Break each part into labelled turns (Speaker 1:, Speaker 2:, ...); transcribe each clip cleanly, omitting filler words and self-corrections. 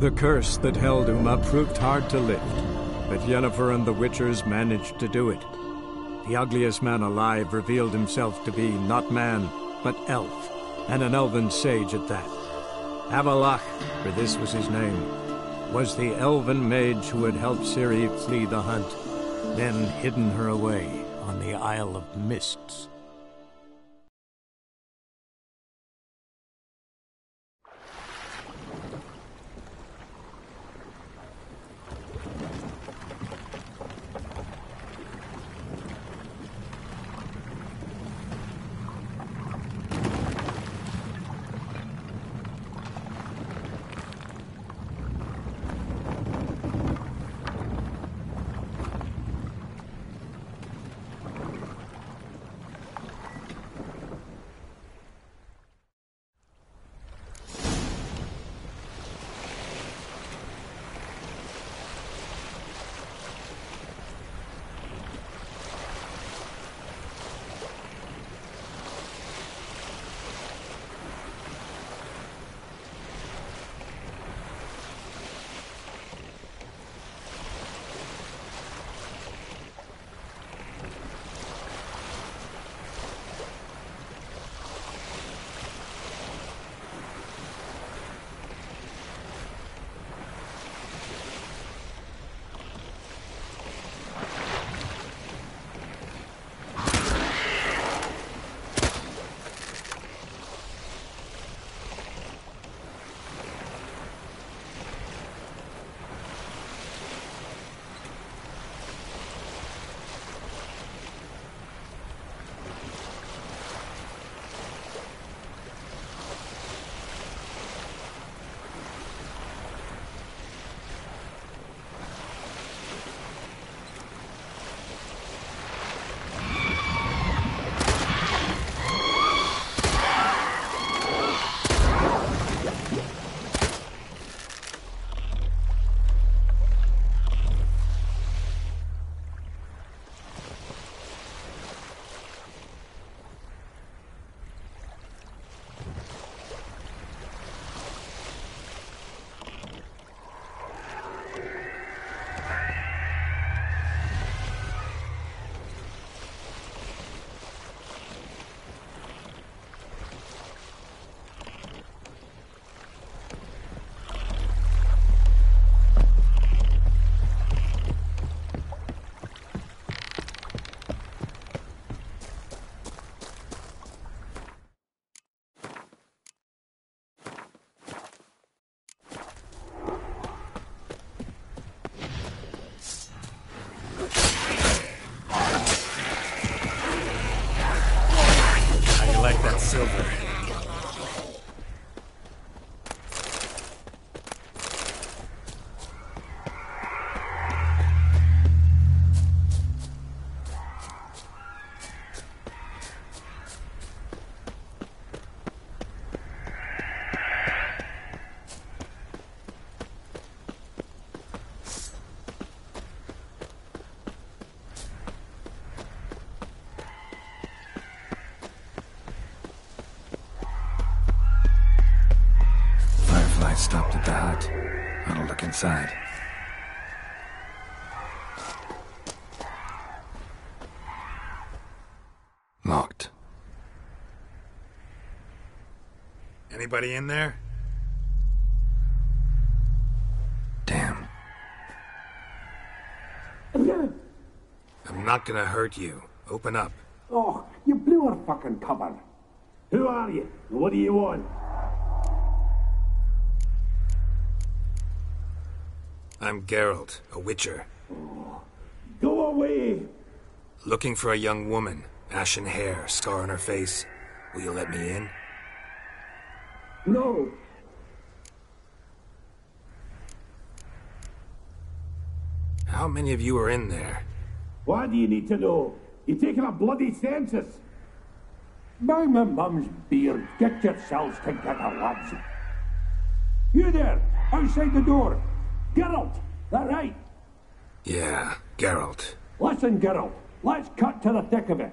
Speaker 1: The curse that held Uma proved hard to lift, but Yennefer and the Witchers managed to do it. The ugliest man alive revealed himself to be not man, but elf, and an elven sage at that. Avalach, for this was his name, was the elven mage who had helped Ciri flee the hunt, then hidden her away on the Isle of Mists.
Speaker 2: Silver.
Speaker 3: Stopped at the hut. I'll look inside. Locked.
Speaker 2: Anybody in there?
Speaker 3: Damn.
Speaker 2: I'm not gonna hurt you. Open up.
Speaker 4: Oh, you blew our fucking cover. Who are you? What do you want?
Speaker 2: I'm Geralt, a witcher.
Speaker 4: Oh, go away!
Speaker 2: Looking for a young woman. Ashen hair, scar on her face. Will you let me in?
Speaker 4: No.
Speaker 2: How many of you are in there?
Speaker 4: Why do you need to know? You're taking a bloody census. By my mum's beard, get yourselves together, lads. You there, outside the door. Geralt, that right?
Speaker 2: Yeah, Geralt.
Speaker 4: Listen, Geralt, let's cut to the thick of it.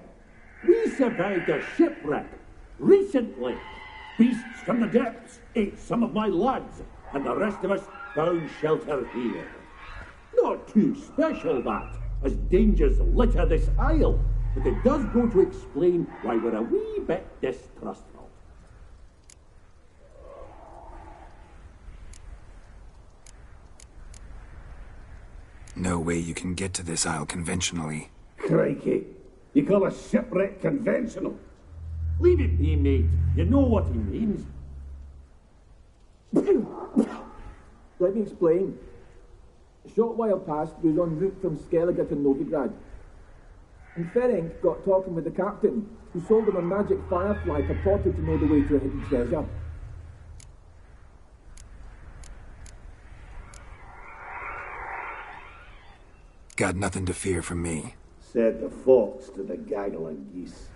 Speaker 4: We survived a shipwreck recently. Beasts from the depths ate some of my lads. and the rest of us found shelter here. Not too special, that, as dangers litter this isle, but it does go to explain why we're a wee bit distrustful.
Speaker 2: No way you can get to this isle conventionally.
Speaker 4: Crikey, you call a shipwreck conventional? Leave it be, mate. You know what he means.
Speaker 5: Let me explain. A short while past, we was en route from Skellige to Novigrad. And Ferenc got talking with the captain, who sold him a magic firefly purported to know the way to a hidden treasure.
Speaker 2: Got nothing to fear from me.
Speaker 4: Said the fox to the gaggle of geese.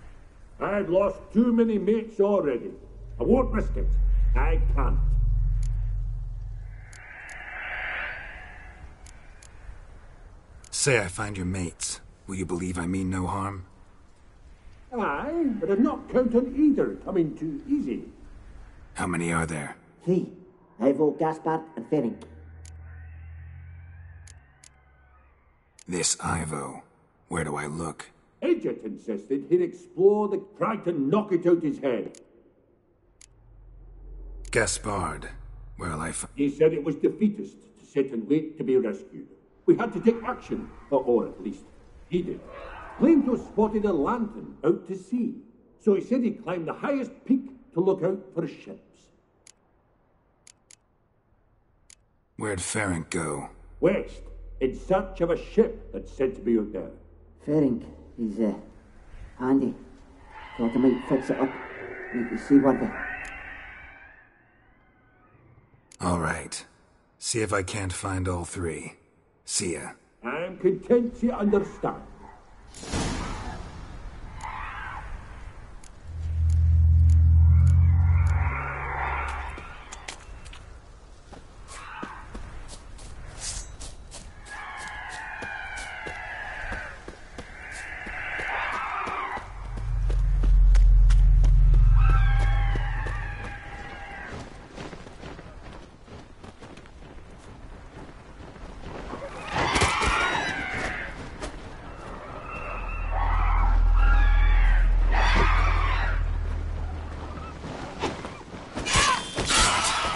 Speaker 4: I've lost too many mates already. I won't risk it. I can't.
Speaker 2: Say I find your mates. Will you believe I mean no harm?
Speaker 4: Aye, but I'd not count on either coming too easy.
Speaker 2: How many are there?
Speaker 6: 3. Ivo, Gaspard, and Ferenc.
Speaker 2: This Ivo. Where do I look?
Speaker 4: Agent insisted he'd explore the crack and knock it out his head.
Speaker 2: Gaspard. Well,
Speaker 4: He said it was defeatist to sit and wait to be rescued. We had to take action, or at least he did. Claimed to have spotted a lantern out to sea, so he said he'd climb the highest peak to look out for ships.
Speaker 2: Where'd Ferenc go?
Speaker 4: West, in search of a ship that's said to be out there.
Speaker 6: Ferenc, he's handy. Thought I might fix it up, make it seaworthy.
Speaker 2: All right. See if I can't find all 3. See ya.
Speaker 4: I'm content to understand.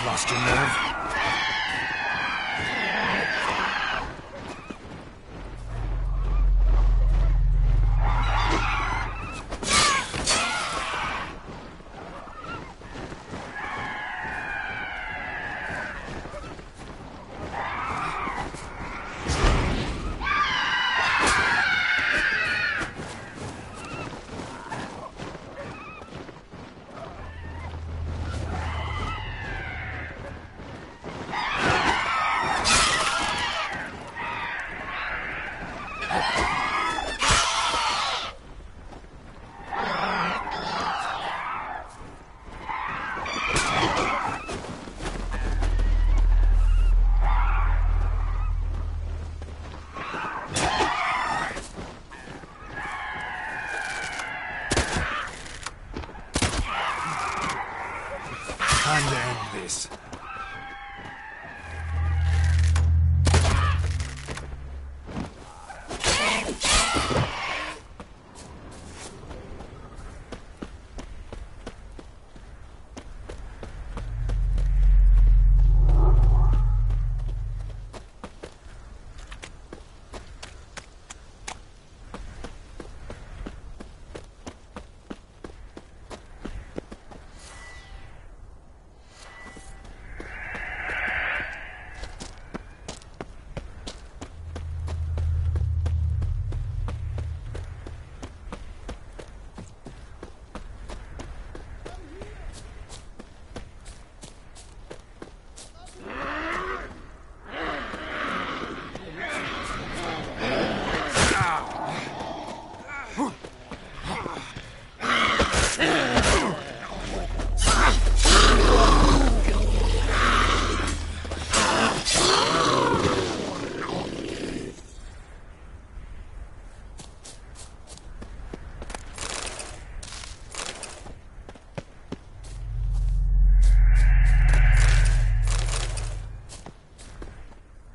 Speaker 2: Lost your nerve? Time to end this.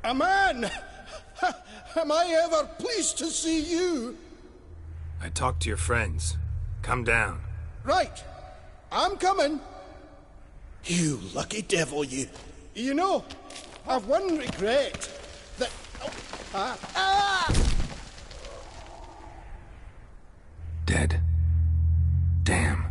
Speaker 7: A man! Am I ever pleased to see you?
Speaker 2: I talked to your friends. Come down.
Speaker 7: Right. I'm coming. You lucky devil, you. You know, I've one regret. That...
Speaker 2: Dead. Damn.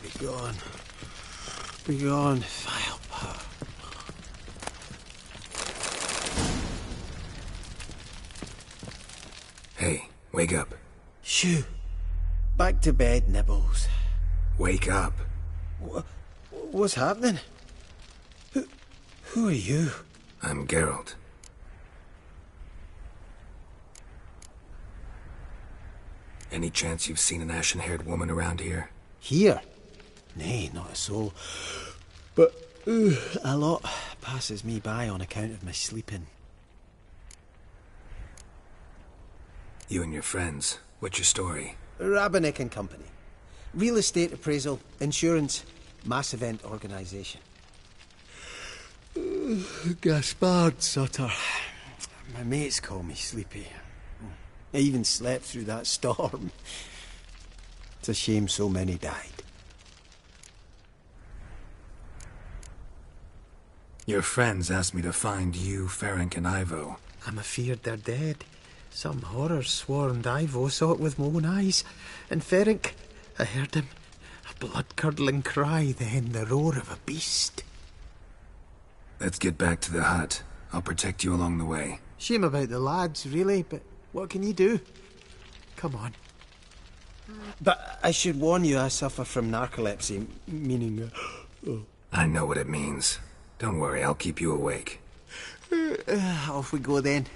Speaker 8: Begone. Begone, vile power.
Speaker 2: Hey, wake up.
Speaker 8: Shoo. Back to bed, Nibbles.
Speaker 2: Wake up.
Speaker 8: What's happening? Who are you?
Speaker 2: I'm Geralt. Any chance you've seen an ashen-haired woman around here?
Speaker 8: Here? Nay, not a soul. But a lot passes me by on account of my sleeping.
Speaker 2: You and your friends, what's your story?
Speaker 8: Rabbinick and Company. Real estate appraisal, insurance, mass event organisation. Gaspard Sutter. My mates call me Sleepy. I even slept through that storm. It's a shame so many died.
Speaker 2: Your friends asked me to find you, Ferenc, and Ivo.
Speaker 8: I'm afeard they're dead. Some horror swarmed Ivo, saw it with my own eyes. And Ferenc, I heard him. A blood-curdling cry, then the roar of a beast.
Speaker 2: Let's get back to the hut. I'll protect you along the way.
Speaker 8: Shame about the lads, really, but what can you do? Come on. But I should warn you, I suffer from narcolepsy, meaning...
Speaker 2: I know what it means. Don't worry, I'll keep you awake.
Speaker 8: Off we go then.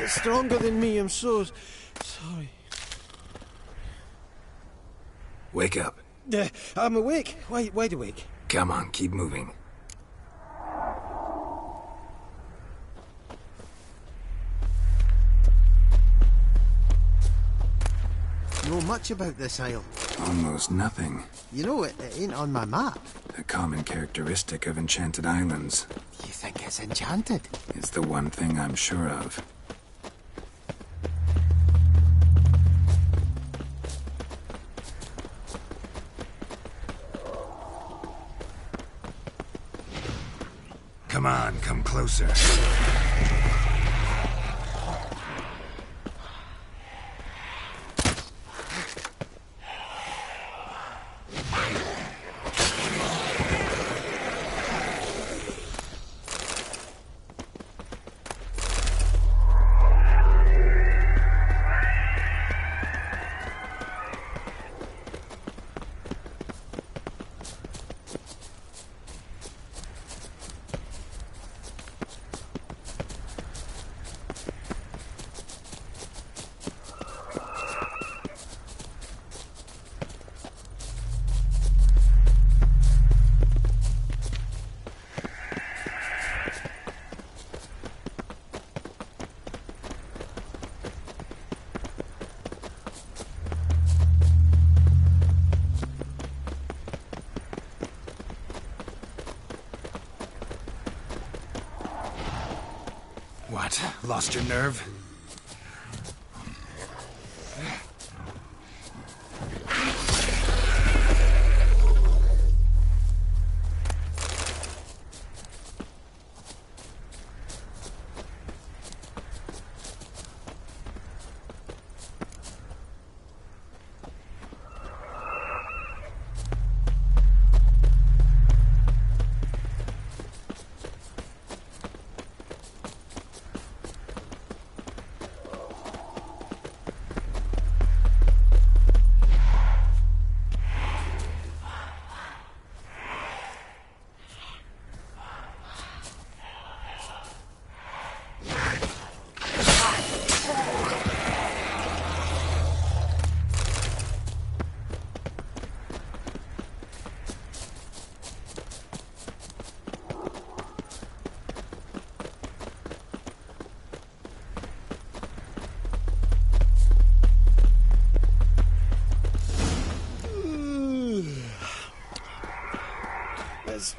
Speaker 8: It's stronger than me, I'm so sorry.
Speaker 2: Wake up.
Speaker 8: I'm awake. Wide awake.
Speaker 2: Come on, keep moving.
Speaker 8: Know much about this isle?
Speaker 2: Almost nothing.
Speaker 8: You know, it ain't on my map.
Speaker 2: A common characteristic of enchanted islands.
Speaker 8: You think it's enchanted?
Speaker 2: It's the one thing I'm sure of. Come on, come closer. What? Lost your nerve?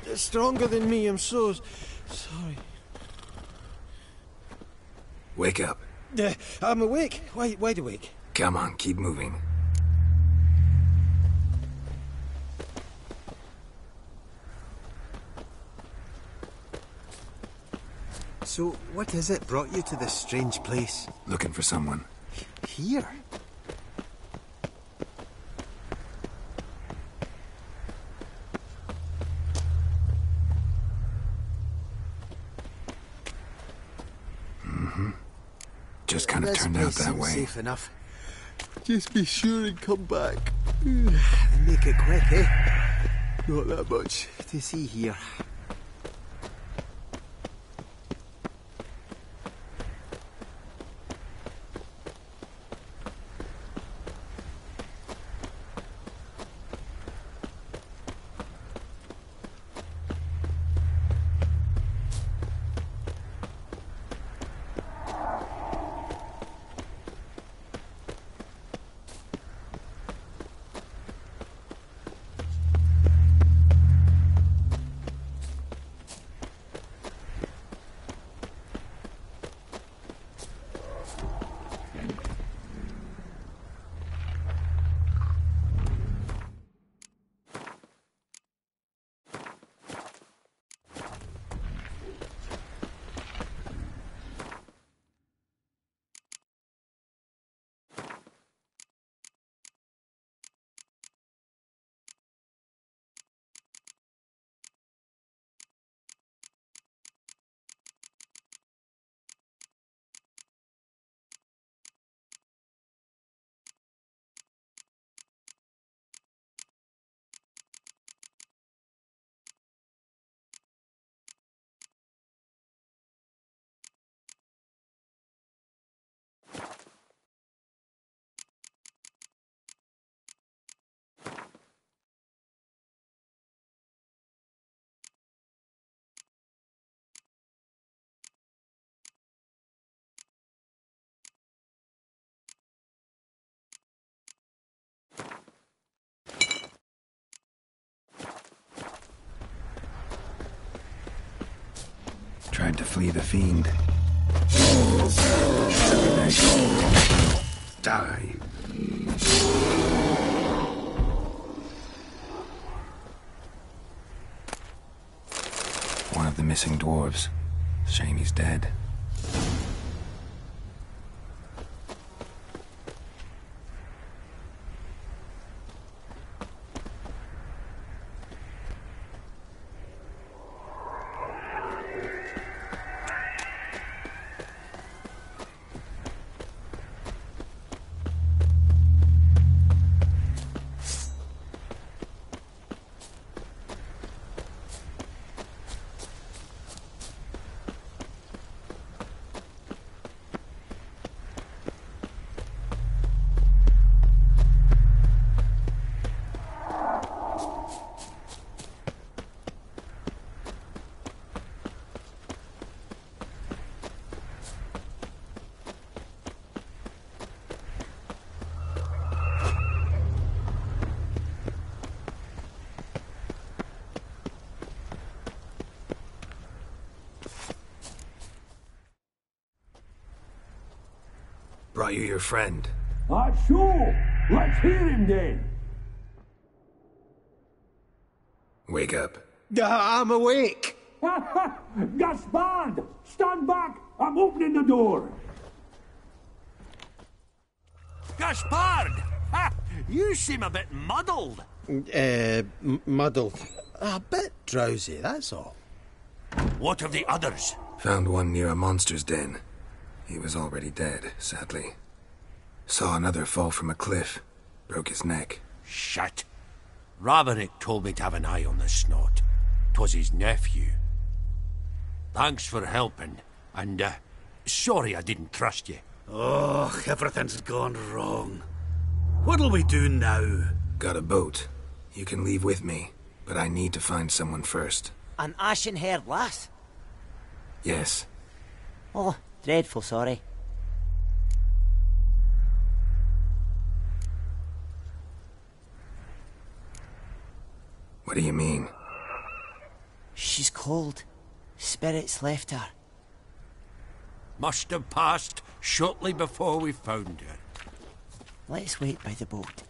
Speaker 8: It's stronger than me, I'm so sorry.
Speaker 2: Wake up.
Speaker 8: I'm awake. Wide awake.
Speaker 2: Come on, keep moving.
Speaker 8: So, what is it brought you to this strange place?
Speaker 2: Looking for someone.
Speaker 8: Here?
Speaker 2: Just kind of turned out that way.
Speaker 8: Safe enough. Just be sure and come back. And make it quick, eh? Not that much to see here.
Speaker 2: Tried to flee the fiend. Die. One of the missing dwarves. Shame he's dead. Brought you your friend.
Speaker 4: That's so. Let's hear him then.
Speaker 2: Wake up.
Speaker 8: I'm awake.
Speaker 4: Gaspard! Stand back! I'm opening the door!
Speaker 9: Gaspard! Ha! You seem a bit muddled.
Speaker 8: Muddled. A bit drowsy, that's all.
Speaker 9: What of the others?
Speaker 2: Found one near a monster's den. He was already dead, sadly. Saw another fall from a cliff. Broke his neck.
Speaker 9: Shit. Raverick told me to have an eye on the snot. 'Twas his nephew. Thanks for helping, and, sorry I didn't trust you.
Speaker 10: Oh, everything's gone wrong. What'll we do now?
Speaker 2: Got a boat. You can leave with me, but I need to find someone first.
Speaker 6: An ashen-haired lass?
Speaker 2: Yes.
Speaker 6: Oh, dreadful sorry.
Speaker 2: What do you mean?
Speaker 6: She's cold. Spirits left her.
Speaker 9: Must have passed shortly before we found her.
Speaker 6: Let's wait by the boat.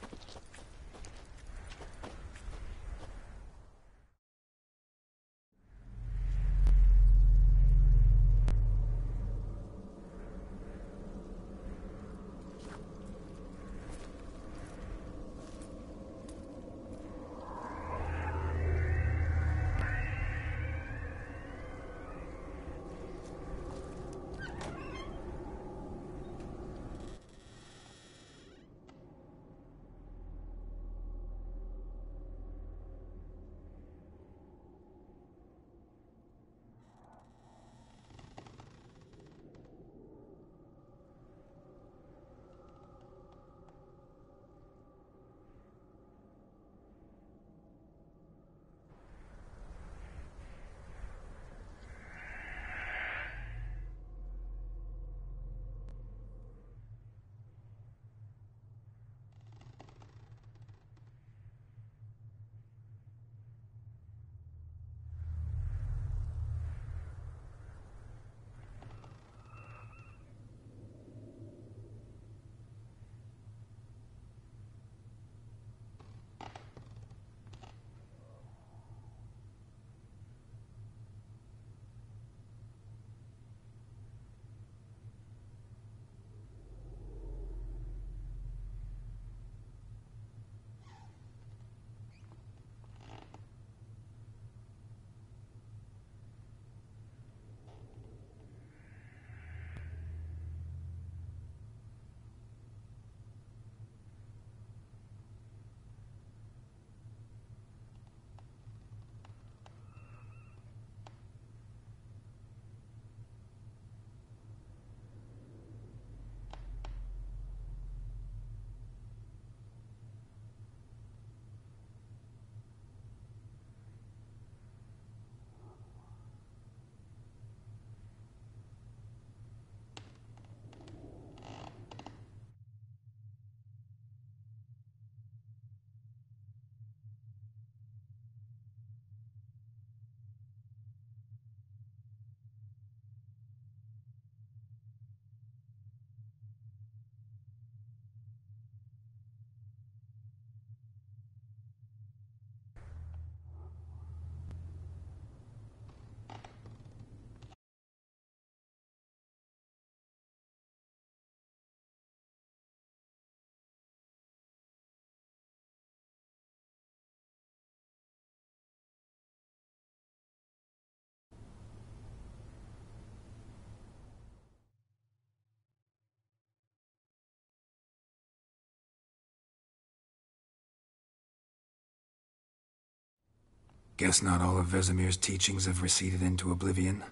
Speaker 2: Guess not all of Vesemir's teachings have receded into oblivion.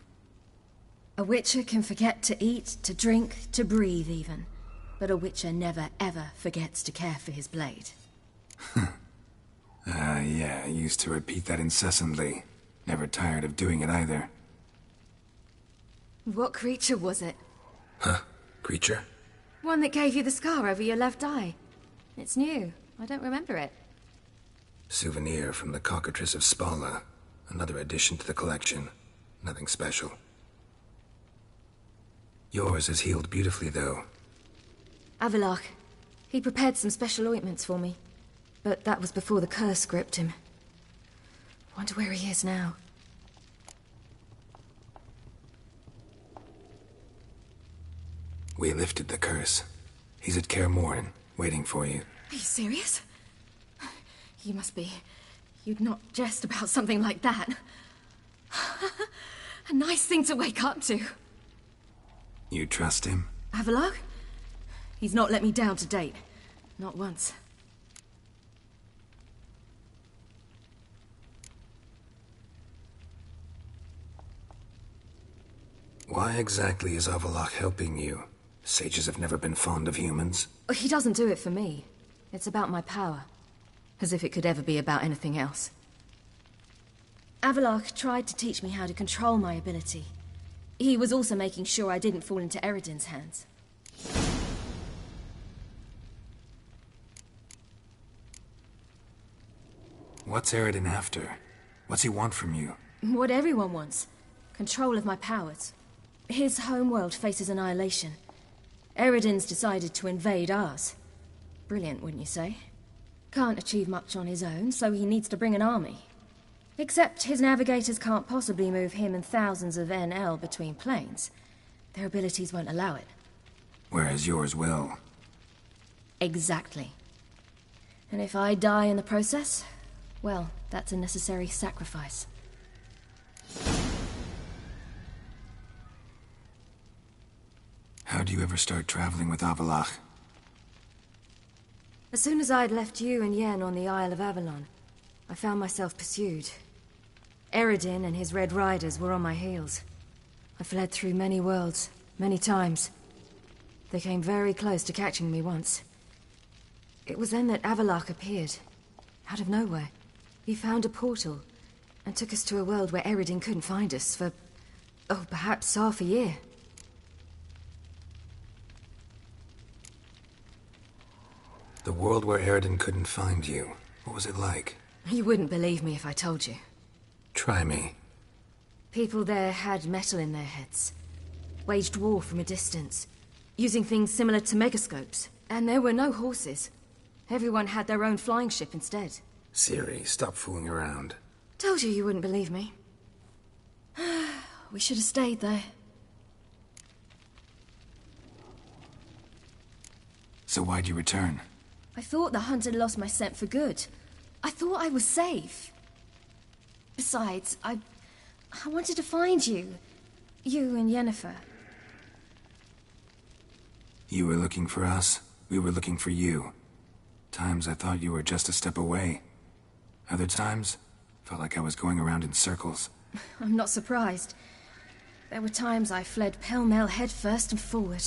Speaker 11: A witcher can forget to eat, to drink, to breathe even. But a witcher never ever forgets to care for his blade.
Speaker 2: Yeah, I used to repeat that incessantly. Never tired of doing it either.
Speaker 11: What creature was it?
Speaker 2: Huh? Creature?
Speaker 11: One that gave you the scar over your left eye. It's new. I don't remember it.
Speaker 2: Souvenir from the cockatrice of Spala. Another addition to the collection. Nothing special. Yours is healed beautifully, though.
Speaker 11: Avalok. He prepared some special ointments for me. But that was before the curse gripped him. Wonder where he is now.
Speaker 2: We lifted the curse. He's at Kaer Morhen, waiting for you.
Speaker 11: Are you serious? You must be. You'd not jest about something like that. A nice thing to wake up to.
Speaker 2: You trust him?
Speaker 11: Avalok? He's not let me down to date. Not once.
Speaker 2: Why exactly is Avalok helping you? Sages have never been fond of humans.
Speaker 11: He doesn't do it for me. It's about my power. As if it could ever be about anything else. Avalok tried to teach me how to control my ability. He was also making sure I didn't fall into Eredin's hands.
Speaker 2: What's Eredin after? What's he want from you?
Speaker 11: What everyone wants. Control of my powers. His homeworld faces annihilation. Eredin's decided to invade ours. Brilliant, wouldn't you say? Can't achieve much on his own, so he needs to bring an army. Except his navigators can't possibly move him and thousands of NL between planes. Their abilities won't allow it.
Speaker 2: Whereas yours will.
Speaker 11: Exactly. And if I die in the process, well, that's a necessary sacrifice.
Speaker 2: How'd you ever start traveling with Avalok?
Speaker 11: As soon as I'd left you and Yen on the Isle of Avalon, I found myself pursued. Eredin and his Red Riders were on my heels. I fled through many worlds, many times. They came very close to catching me once. It was then that Avalok appeared, out of nowhere. He found a portal, and took us to a world where Eredin couldn't find us for, perhaps half a year.
Speaker 2: The world where Eredin couldn't find you. What was it like?
Speaker 11: You wouldn't believe me if I told you.
Speaker 2: Try me.
Speaker 11: People there had metal in their heads. Waged war from a distance, using things similar to megascopes. And there were no horses. Everyone had their own flying ship instead.
Speaker 2: Siri, stop fooling around.
Speaker 11: Told you wouldn't believe me. We should have stayed there.
Speaker 2: So why'd you return?
Speaker 11: I thought the hunt had lost my scent for good. I thought I was safe. Besides, I wanted to find you. You and Yennefer.
Speaker 2: You were looking for us. We were looking for you. Times I thought you were just a step away. Other times, felt like I was going around in circles.
Speaker 11: I'm not surprised. There were times I fled pell-mell head first and forward.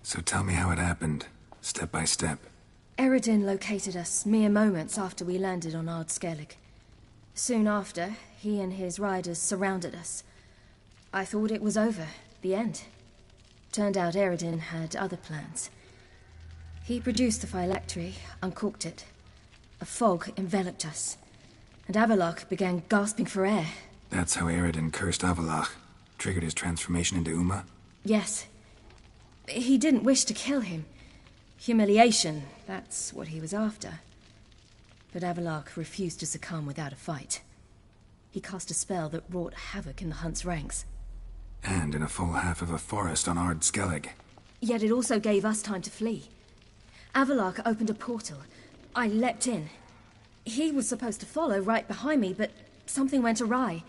Speaker 2: So tell me how it happened, step by step.
Speaker 11: Eredin located us mere moments after we landed on Ard Skellig. Soon after, he and his riders surrounded us. I thought it was over, the end. Turned out Eredin had other plans. He produced the phylactery, uncorked it. A fog enveloped us, and Avalok began gasping for air.
Speaker 2: That's how Eredin cursed Avalok, triggered his transformation into Uma?
Speaker 11: Yes. He didn't wish to kill him. Humiliation, that's what he was after. But Avalok refused to succumb without a fight. He cast a spell that wrought havoc in the hunt's ranks.
Speaker 2: And in a full half of a forest on Ard Skellig.
Speaker 11: Yet it also gave us time to flee. Avalok opened a portal. I leapt in. He was supposed to follow right behind me, but something went awry.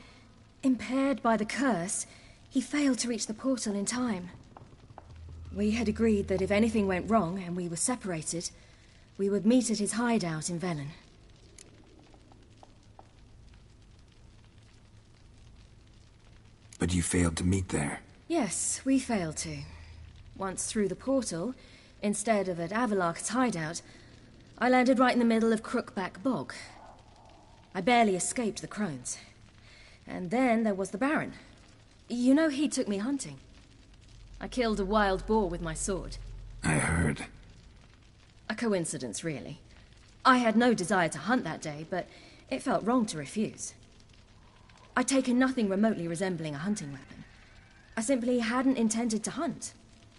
Speaker 11: Impaired by the curse, he failed to reach the portal in time. We had agreed that if anything went wrong and we were separated, we would meet at his hideout in Velen.
Speaker 2: But you failed to meet there.
Speaker 11: Yes, we failed to. Once through the portal, instead of at Avalok's hideout, I landed right in the middle of Crookback Bog. I barely escaped the crones. And then there was the Baron. You know, he took me hunting. I killed a wild boar with my sword.
Speaker 2: I heard.
Speaker 11: A coincidence, really. I had no desire to hunt that day, but it felt wrong to refuse. I'd taken nothing remotely resembling a hunting weapon. I simply hadn't intended to hunt.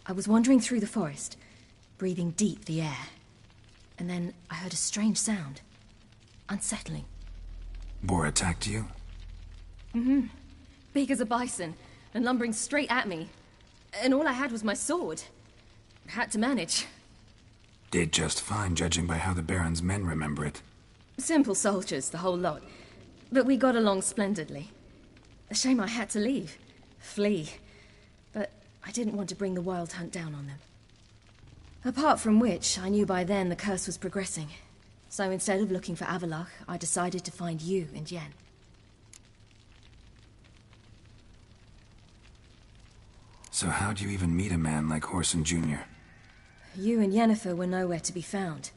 Speaker 11: I was wandering through the forest, breathing deep the air. And then I heard a strange sound. Unsettling.
Speaker 2: Boar attacked you?
Speaker 11: Mm-hmm. Big as a bison, and lumbering straight at me. And all I had was my sword. Had to manage.
Speaker 2: Did just fine, judging by how the Baron's men remember it.
Speaker 11: Simple soldiers, the whole lot. But we got along splendidly. A shame I had to leave. Flee. But I didn't want to bring the wild hunt down on them. Apart from which, I knew by then the curse was progressing. So instead of looking for Avallac'h, I decided to find you and Yen.
Speaker 2: So how'd you even meet a man like Whoreson Jr.?
Speaker 11: You and Yennefer were nowhere to be found,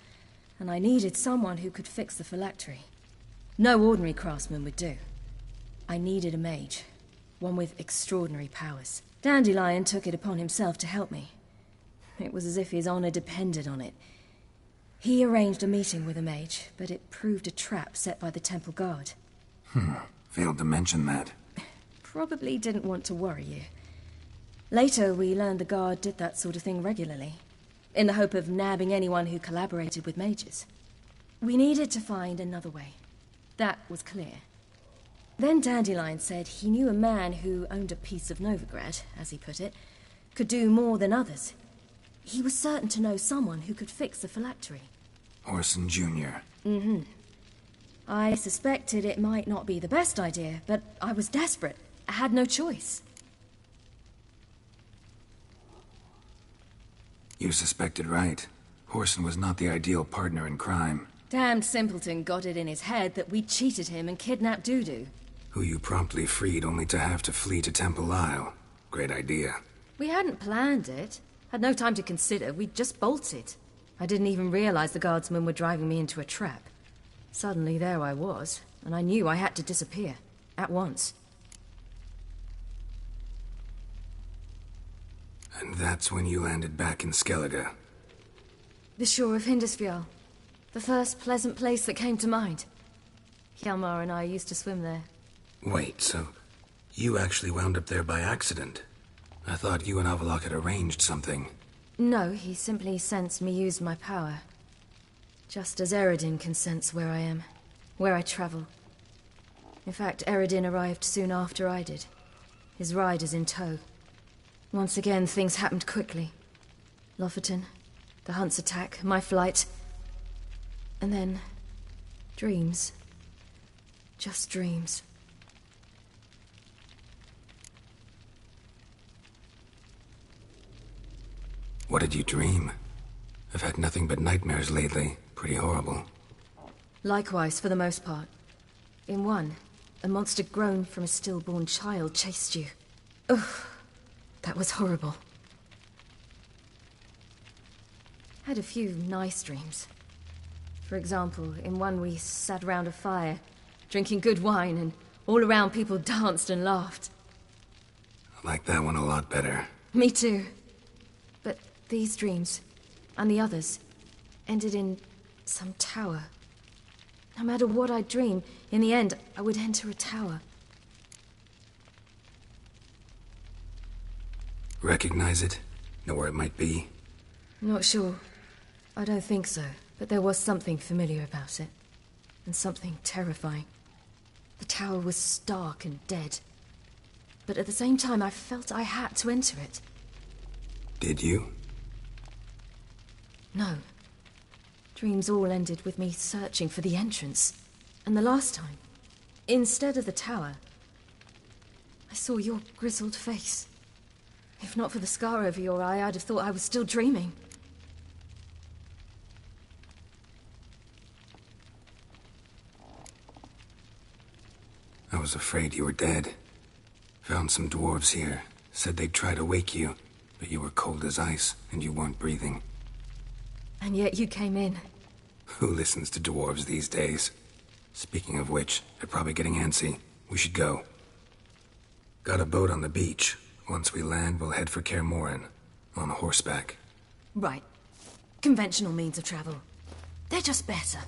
Speaker 11: and I needed someone who could fix the phylactery. No ordinary craftsman would do. I needed a mage, one with extraordinary powers. Dandelion took it upon himself to help me. It was as if his honor depended on it. He arranged a meeting with a mage, but it proved a trap set by the temple guard.
Speaker 2: Failed to mention that.
Speaker 11: Probably didn't want to worry you. Later, we learned the guard did that sort of thing regularly, in the hope of nabbing anyone who collaborated with mages. We needed to find another way. That was clear. Then Dandelion said he knew a man who owned a piece of Novigrad, as he put it, could do more than others. He was certain to know someone who could fix the phylactery.
Speaker 2: Whoreson Jr.
Speaker 11: Mm-hmm. I suspected it might not be the best idea, but I was desperate. I had no choice.
Speaker 2: You suspected right. Whoreson was not the ideal partner in crime.
Speaker 11: Damned simpleton got it in his head that we'd cheated him and kidnapped Dudu.
Speaker 2: Who you promptly freed only to have to flee to Temple Isle. Great idea.
Speaker 11: We hadn't planned it. Had no time to consider. We just bolted. I didn't even realize the guardsmen were driving me into a trap. Suddenly there I was, and I knew I had to disappear. At once.
Speaker 2: And that's when you landed back in Skellige.
Speaker 11: The shore of Hindisfjall. The first pleasant place that came to mind. Hjalmar and I used to swim there.
Speaker 2: Wait, so you actually wound up there by accident? I thought you and Avallac'h had arranged something.
Speaker 11: No, he simply sensed me use my power. Just as Eredin can sense where I am, where I travel. In fact, Eredin arrived soon after I did. His riders in tow. Once again, things happened quickly. Lofoten, the hunt's attack, my flight. And then, dreams. Just dreams.
Speaker 2: What did you dream? I've had nothing but nightmares lately. Pretty horrible.
Speaker 11: Likewise, for the most part. In one, a monster grown from a stillborn child chased you. Ugh, that was horrible. Had a few nice dreams. For example, in one we sat around a fire, drinking good wine, and all around people danced and laughed.
Speaker 2: I like that one a lot better.
Speaker 11: Me too. But these dreams, and the others, ended in some tower. No matter what I dream, in the end, I would enter a tower.
Speaker 2: Recognize it? Know where it might be?
Speaker 11: Not sure. I don't think so, but there was something familiar about it. And something terrifying. The tower was stark and dead. But at the same time, I felt I had to enter it.
Speaker 2: Did you?
Speaker 11: No. Dreams all ended with me searching for the entrance. And the last time, instead of the tower, I saw your grizzled face. If not for the scar over your eye, I'd have thought I was still dreaming.
Speaker 2: I was afraid you were dead. Found some dwarves here. Said they'd try to wake you, but you were cold as ice, and you weren't breathing.
Speaker 11: And yet you came in.
Speaker 2: Who listens to dwarves these days? Speaking of which, they're probably getting antsy. We should go. Got a boat on the beach. Once we land, we'll head for Kaer Morhen, on horseback.
Speaker 11: Right. Conventional means of travel. They're just better.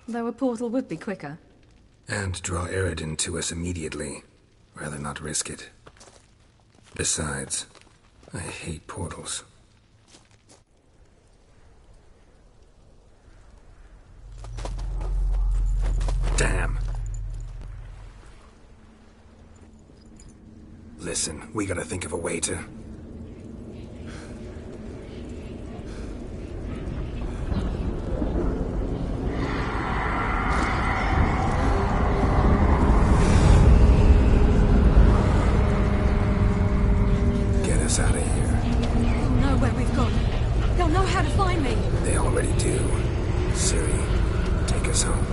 Speaker 11: Though a portal would be quicker.
Speaker 2: And draw Eredin to us immediately. Rather not risk it. Besides, I hate portals. Damn. Listen, we gotta think of a way to... Get us out of here.
Speaker 11: They'll know where we've gone. They'll know how to find me.
Speaker 2: They already do. Ciri, take us home.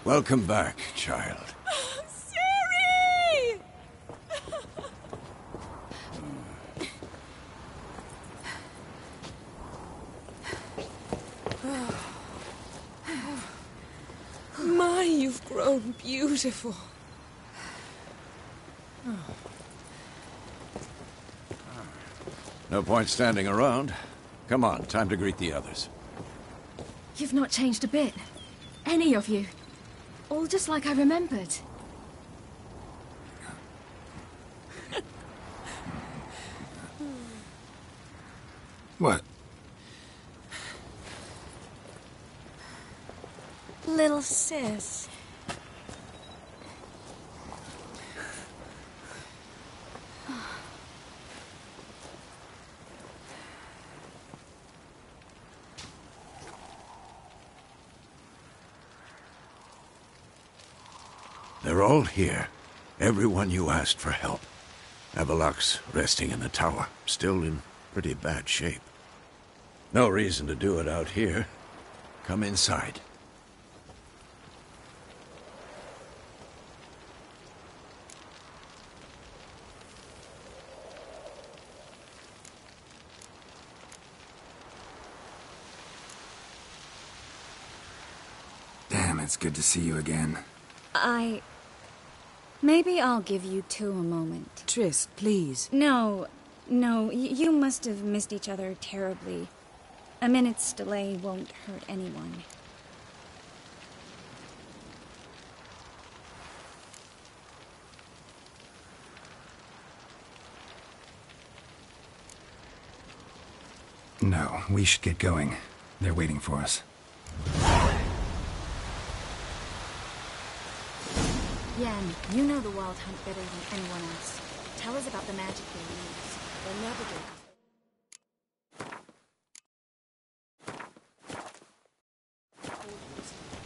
Speaker 10: Welcome back, child.
Speaker 11: Ciri!
Speaker 12: My, you've grown beautiful.
Speaker 10: No point standing around. Come on, time to greet the others.
Speaker 11: You've not changed a bit. Any of you. All just like I remembered.
Speaker 2: What?
Speaker 12: Little sis.
Speaker 10: They're all here. Everyone you asked for help. Avalok's resting in the tower, still in pretty bad shape. No reason to do it out here. Come inside.
Speaker 2: Damn, it's good to see you again.
Speaker 13: Maybe I'll give you two a moment.
Speaker 12: Triss, please.
Speaker 13: No, you must have missed each other terribly. A minute's delay won't hurt anyone.
Speaker 2: No, we should get going. They're waiting for us.
Speaker 13: Yen, you know the Wild Hunt better than anyone else. Tell us about the magic they use.
Speaker 12: Or navigate.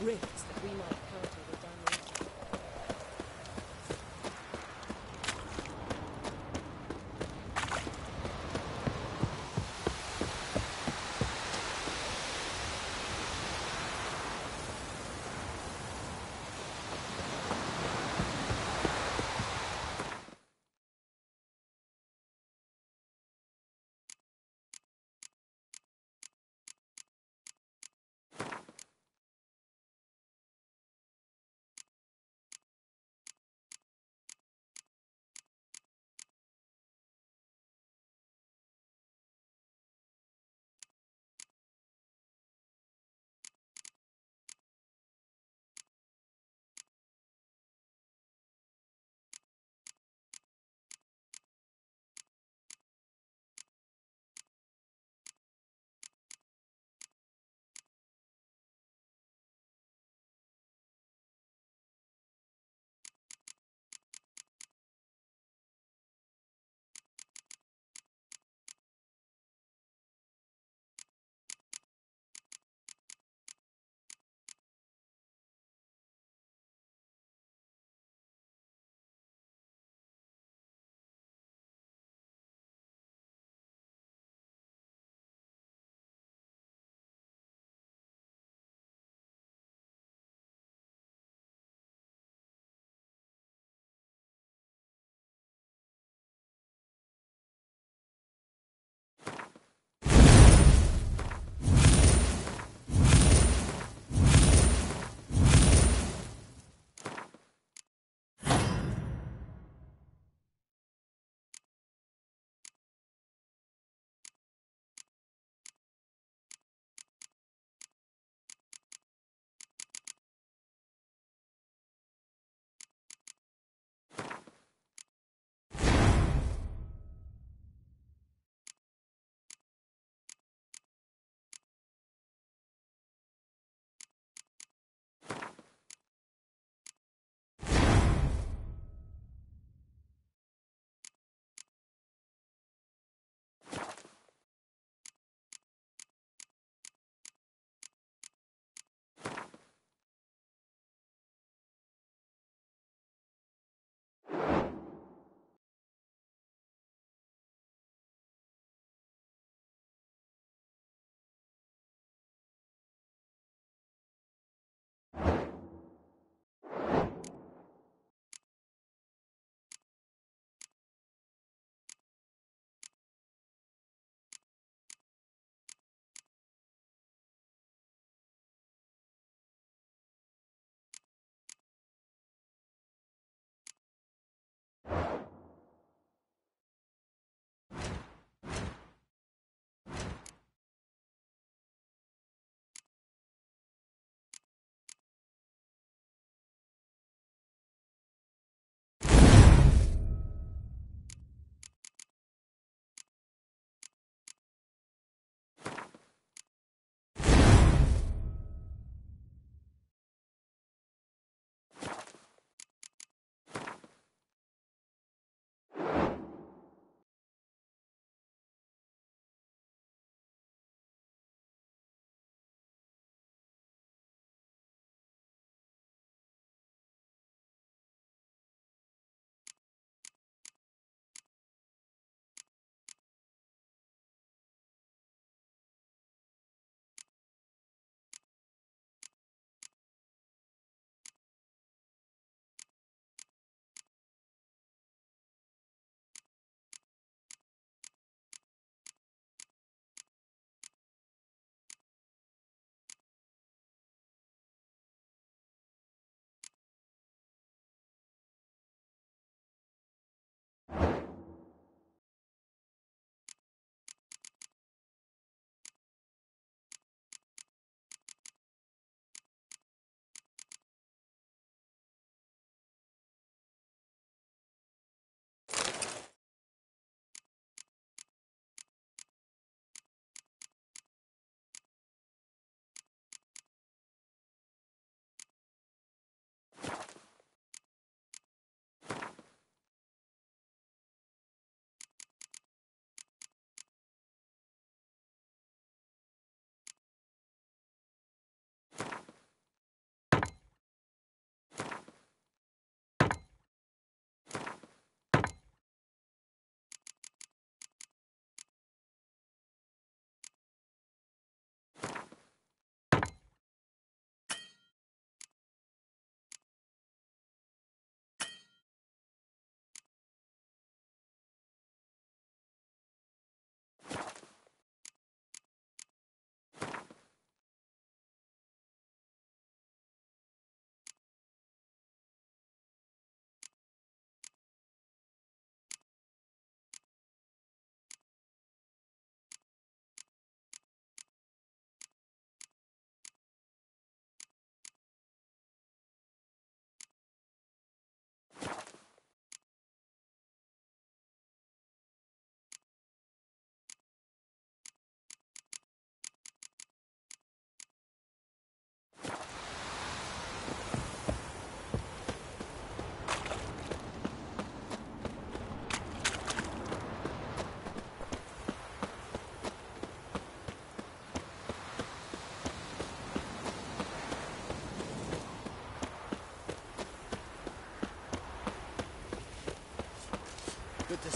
Speaker 12: Rifts that we might counter with damage.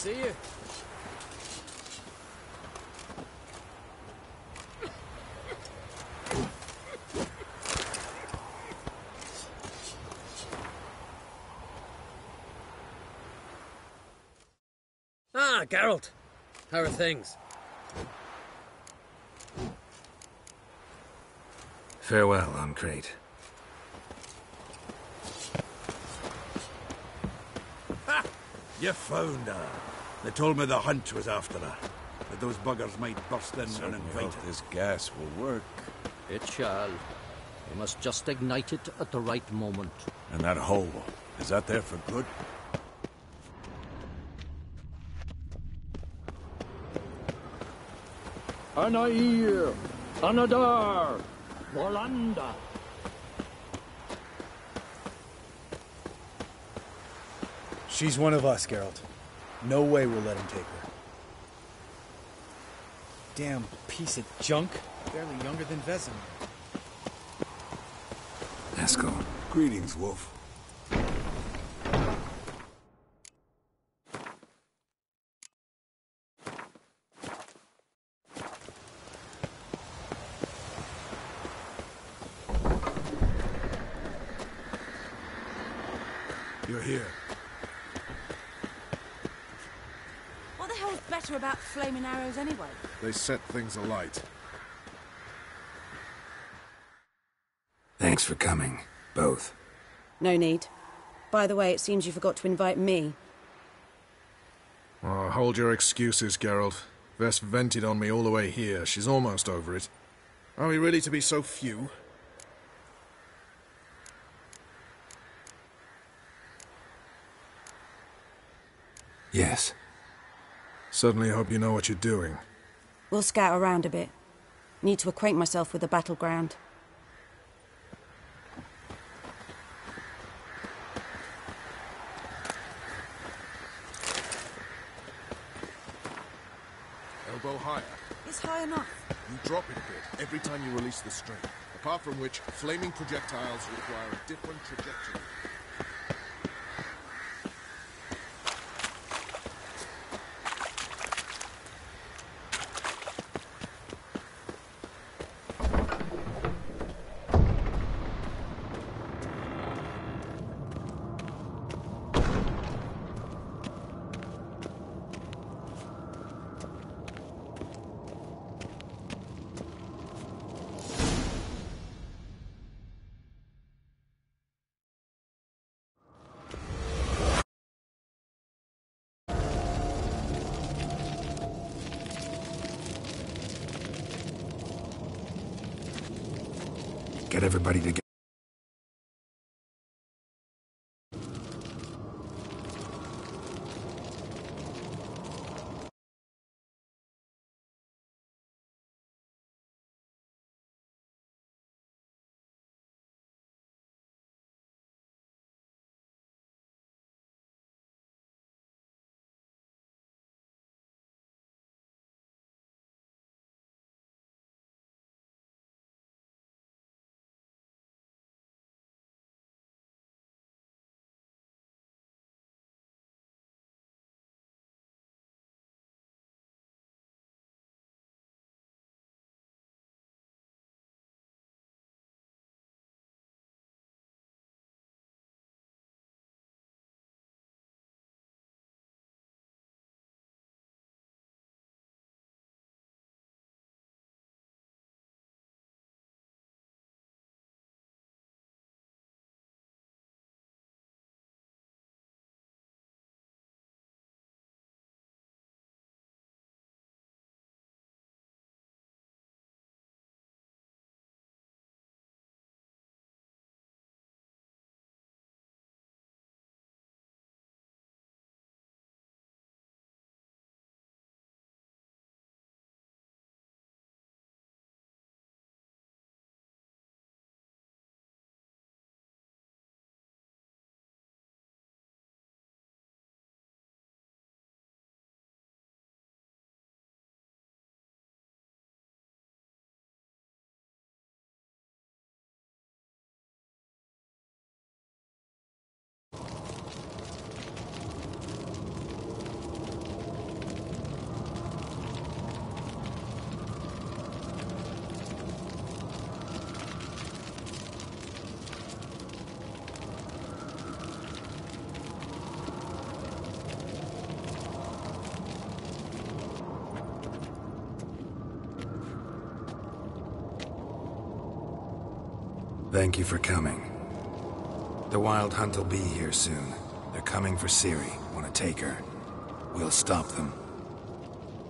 Speaker 14: See you. Ah, Geralt. How are things?
Speaker 2: Farewell, Uncrate.
Speaker 10: Ha! You found her. They told me the hunt was after her. That those buggers might burst in uninvited.
Speaker 15: This gas will work.
Speaker 14: It shall. We must just ignite it at the right moment.
Speaker 10: And that hole, is that there for good?
Speaker 4: Anair, Anadar, Volanda.
Speaker 16: She's one of us, Geralt. No way we'll let him take her. Damn piece of junk. Barely younger than Vesemir.
Speaker 2: Eskel.
Speaker 10: Greetings, Wolf. You're here.
Speaker 17: What the hell's better about flaming arrows anyway?
Speaker 15: They set things alight.
Speaker 2: Thanks for coming, both.
Speaker 17: No need. By the way, it seems you forgot to invite me.
Speaker 15: Oh, hold your excuses, Geralt. Vess vented on me all the way here. She's almost over it. Are we really to be so few?
Speaker 2: Yes.
Speaker 15: Certainly hope you know what you're doing.
Speaker 17: We'll scout around a bit. Need to acquaint myself with the battleground.
Speaker 15: Elbow higher.
Speaker 17: It's high enough.
Speaker 15: You drop it a bit every time you release the string. Apart from which, flaming projectiles require a different trajectory.
Speaker 2: Get everybody together. Thank you for coming. The Wild Hunt will be here soon. They're coming for Ciri. Want to take her? We'll stop them.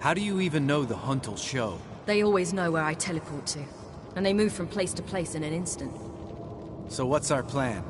Speaker 18: How do you even know the Hunt will show?
Speaker 11: They always know where I teleport to. And they move from place to place in an instant.
Speaker 18: So what's our plan?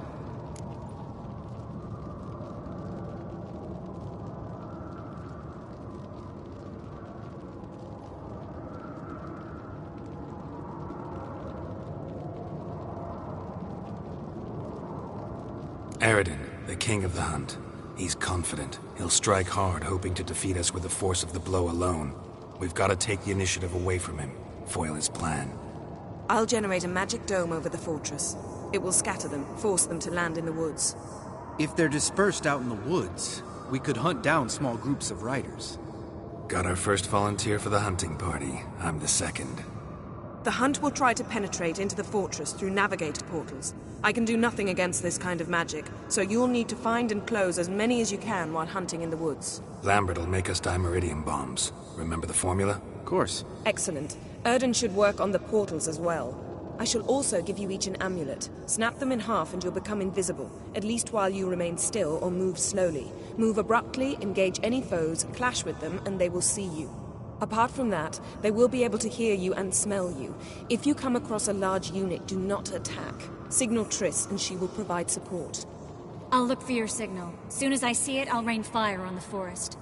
Speaker 2: Aridin, the king of the Hunt. He's confident. He'll strike hard, hoping to defeat us with the force of the blow alone. We've got to take the initiative away from him. Foil his plan.
Speaker 19: I'll generate a magic dome over the fortress. It will scatter them, force them to land in the woods.
Speaker 18: If they're dispersed out in the woods, we could hunt down small groups of riders.
Speaker 2: Got our first volunteer for the hunting party. I'm the second.
Speaker 19: The Hunt will try to penetrate into the fortress through navigator portals. I can do nothing against this kind of magic, so you'll need to find and close as many as you can while hunting in the woods.
Speaker 2: Lambert will make us dimeridium bombs. Remember the formula?
Speaker 18: Of course.
Speaker 19: Excellent. Erden should work on the portals as well. I shall also give you each an amulet. Snap them in half and you'll become invisible, at least while you remain still or move slowly. Move abruptly, engage any foes, clash with them, and they will see you. Apart from that, they will be able to hear you and smell you. If you come across a large unit, do not attack. Signal Triss and she will provide support.
Speaker 20: I'll look for your signal. Soon as I see it, I'll rain fire on the forest.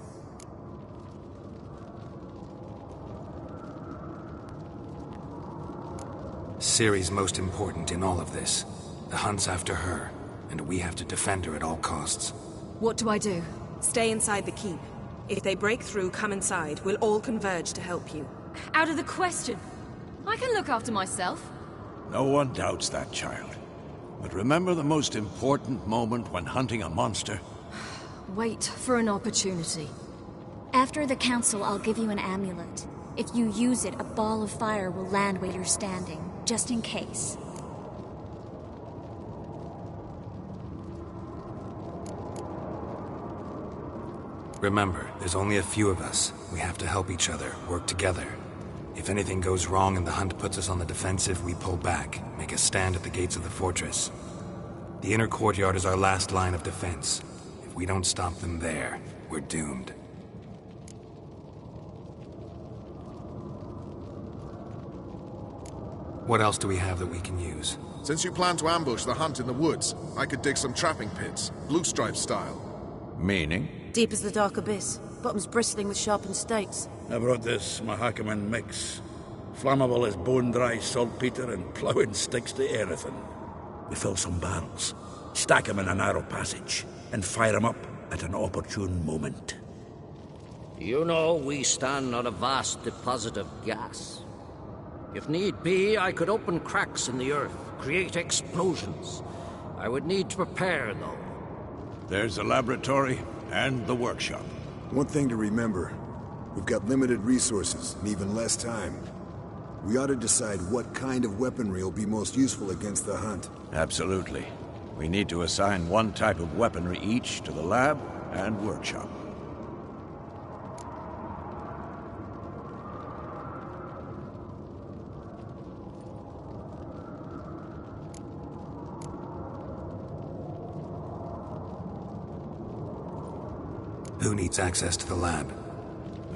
Speaker 2: Ciri's most important in all of this. The Hunt's after her, and we have to defend her at all costs.
Speaker 11: What do I do?
Speaker 19: Stay inside the keep. If they break through, come inside. We'll all converge to help you.
Speaker 11: Out of the question. I can look after myself.
Speaker 10: No one doubts that, child. But remember the most important moment when hunting a monster?
Speaker 11: Wait for an opportunity.
Speaker 20: After the council, I'll give you an amulet. If you use it, a ball of fire will land where you're standing, just in case.
Speaker 2: Remember, there's only a few of us. We have to help each other, work together. If anything goes wrong and the Hunt puts us on the defensive, we pull back, make a stand at the gates of the fortress. The inner courtyard is our last line of defense. If we don't stop them there, we're doomed. What else do we have that we can use?
Speaker 15: Since you plan to ambush the Hunt in the woods, I could dig some trapping pits, blue stripe style.
Speaker 10: Meaning?
Speaker 17: Deep as the dark abyss, bottoms bristling with sharpened stakes.
Speaker 21: I brought this Mahakaman mix. Flammable as bone-dry saltpeter and ploughing sticks to anything. We fill some barrels, stack them in a narrow passage, and fire them up at an opportune moment.
Speaker 14: You know, we stand on a vast deposit of gas. If need be, I could open cracks in the earth, create explosions. I would need to prepare, though.
Speaker 10: There's the laboratory and the workshop.
Speaker 22: One thing to remember, we've got limited resources and even less time. We ought to decide what kind of weaponry will be most useful against the Hunt.
Speaker 10: Absolutely. We need to assign one type of weaponry each to the lab and workshop.
Speaker 2: Who needs access to the lab?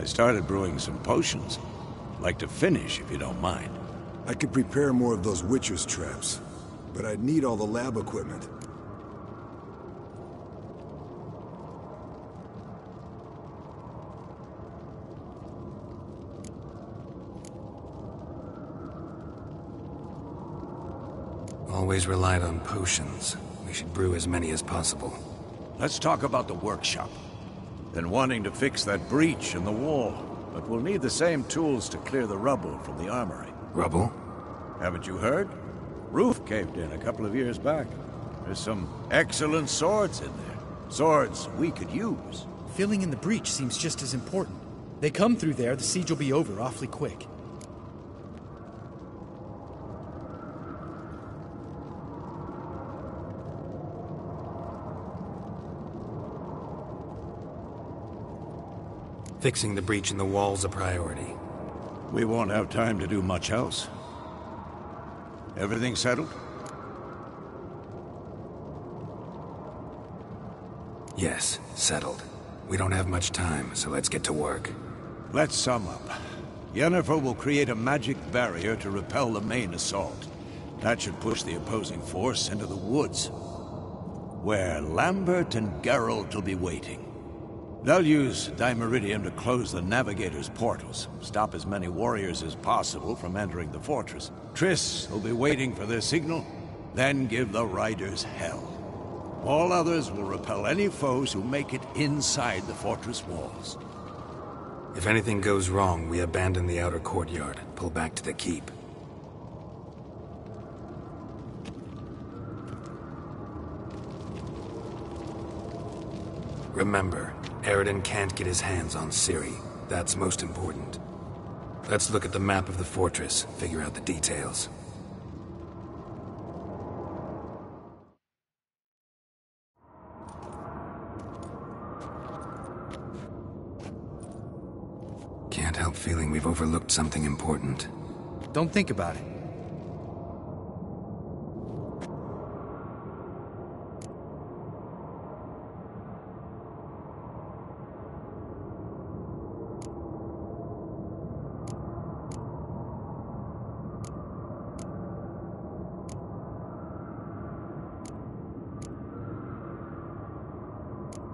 Speaker 10: I started brewing some potions. Like to finish, if you don't mind.
Speaker 22: I could prepare more of those Witcher's traps, but I'd need all the lab equipment.
Speaker 2: Always relied on potions. We should brew as many as possible.
Speaker 10: Let's talk about the workshop. Been wanting to fix that breach in the wall, but we'll need the same tools to clear the rubble from the armory.
Speaker 2: Rubble?
Speaker 10: Haven't you heard? Roof caved in a couple of years back. There's some excellent swords in there. Swords we could use.
Speaker 18: Filling in the breach seems just as important. They come through there, the siege will be over awfully quick.
Speaker 2: Fixing the breach in the wall's a priority.
Speaker 10: We won't have time to do much else. Everything settled?
Speaker 2: Yes, settled. We don't have much time, so let's get to work.
Speaker 10: Let's sum up. Yennefer will create a magic barrier to repel the main assault. That should push the opposing force into the woods, where Lambert and Geralt will be waiting. They'll use Dimeridium to close the Navigator's portals, stop as many warriors as possible from entering the fortress. Triss will be waiting for their signal, then give the riders hell. All others will repel any foes who make it inside the fortress walls.
Speaker 2: If anything goes wrong, we abandon the outer courtyard, pull back to the keep. Remember, Eridan can't get his hands on Ciri. That's most important. Let's look at the map of the fortress, figure out the details. Can't help feeling we've overlooked something important.
Speaker 18: Don't think about it.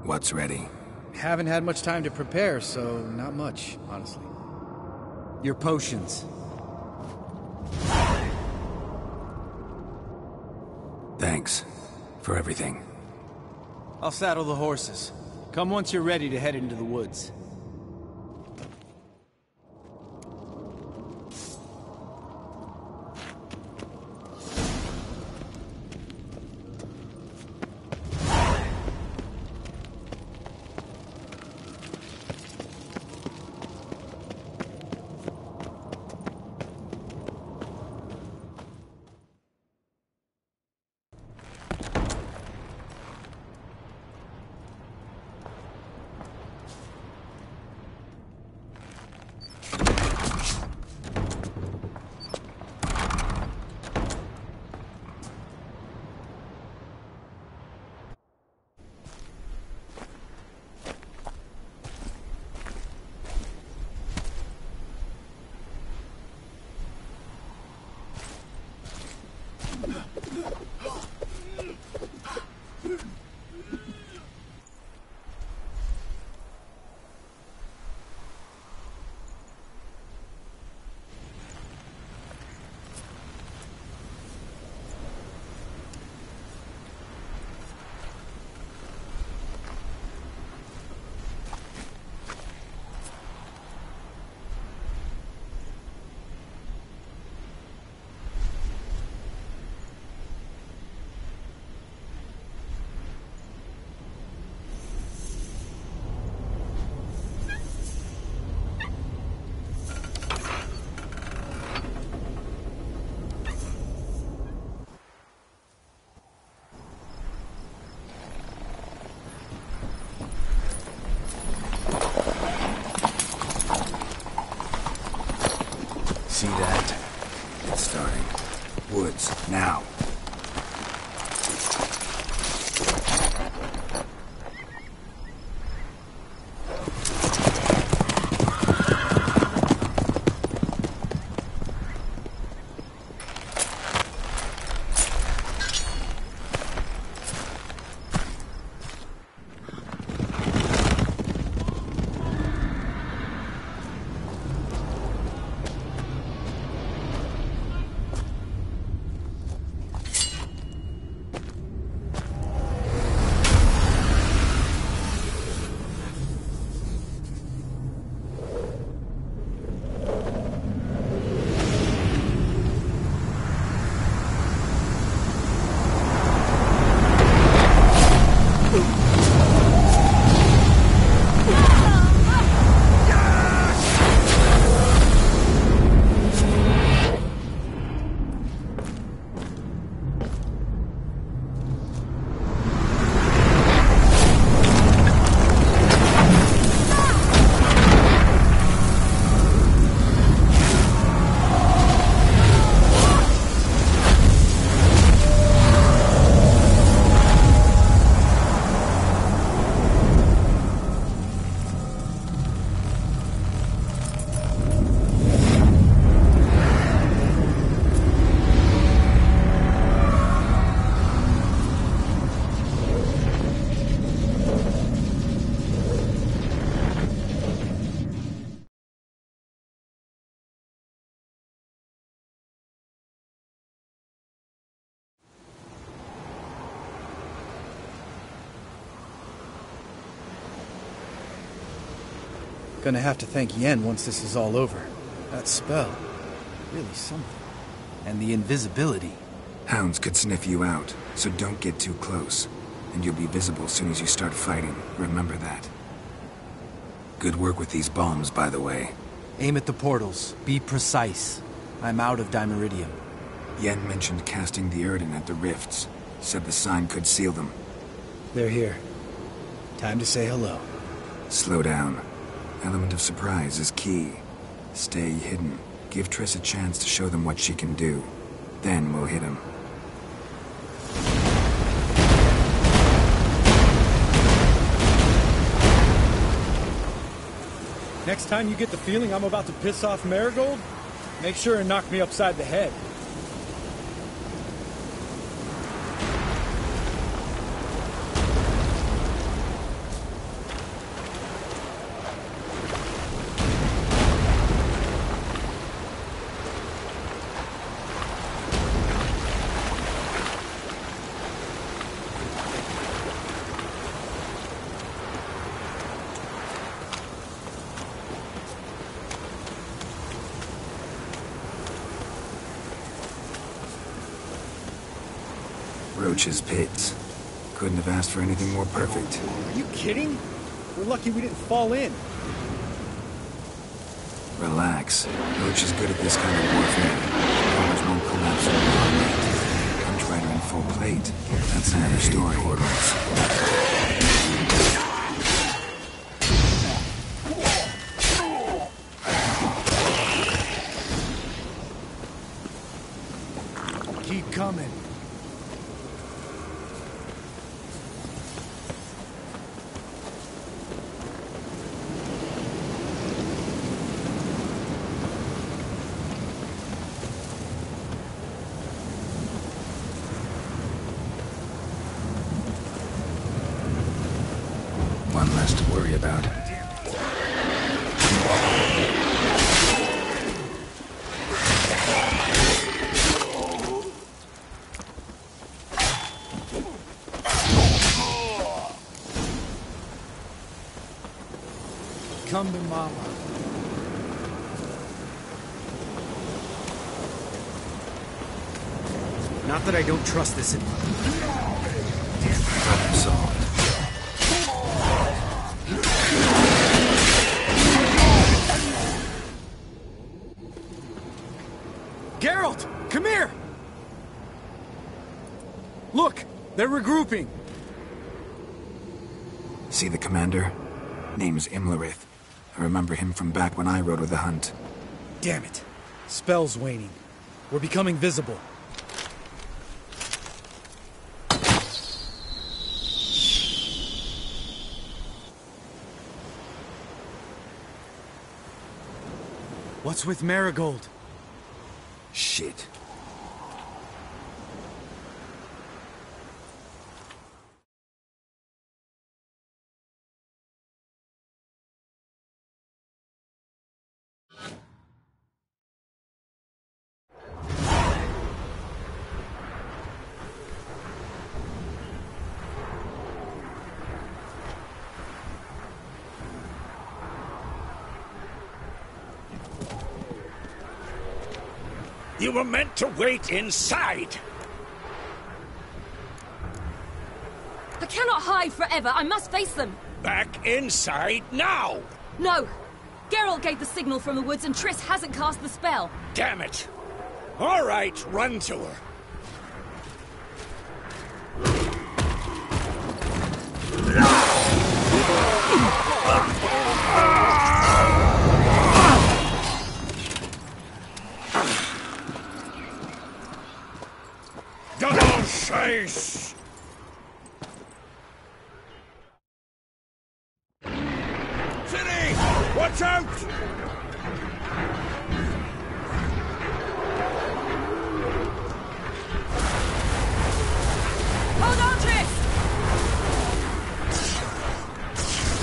Speaker 2: What's ready?
Speaker 18: Haven't had much time to prepare, so not much, honestly. Your potions.
Speaker 2: Thanks for everything.
Speaker 18: I'll saddle the horses. Come once you're ready to head into the woods.
Speaker 2: See that? It's starting. Woods, now.
Speaker 18: Gonna have to thank Yen once this is all over. That spell, really something. And the invisibility.
Speaker 2: Hounds could sniff you out, so don't get too close. And you'll be visible as soon as you start fighting. Remember that. Good work with these bombs, by the way.
Speaker 18: Aim at the portals. Be precise. I'm out of Dimeridium.
Speaker 2: Yen mentioned casting the Erdin at the rifts. Said the sign could seal them.
Speaker 18: They're here. Time to say hello.
Speaker 2: Slow down. Element of surprise is key. Stay hidden. Give Triss a chance to show them what she can do. Then we'll hit him.
Speaker 1: Next time you get the feeling I'm about to piss off Marigold, make sure and knock me upside the head.
Speaker 2: Roach's pits. Couldn't have asked for anything more perfect.
Speaker 1: Are you kidding? We're lucky we didn't fall in.
Speaker 2: Relax. Roach is good at this kind of warfare. Powers won't collapse on the Punch Rider in full plate. That's another story.
Speaker 18: Keep coming.
Speaker 2: One less to worry about.
Speaker 18: Come to Mama. Not that I don't trust this
Speaker 2: Problem solved.
Speaker 1: Geralt, come here! Look, they're regrouping.
Speaker 2: See the commander? Name's Imlerith. I remember him from back when I rode with the hunt.
Speaker 18: Damn it. Spell's waning. We're becoming visible. What's with Marigold?
Speaker 2: Shit.
Speaker 21: You were meant to wait inside!
Speaker 11: I cannot hide forever. I must face them.
Speaker 21: Back inside now!
Speaker 11: No! Geralt gave the signal from the woods and Triss hasn't cast the spell.
Speaker 21: Damn it! All right, run to her. Double chase! City! Watch out!
Speaker 11: Hold on, Triss!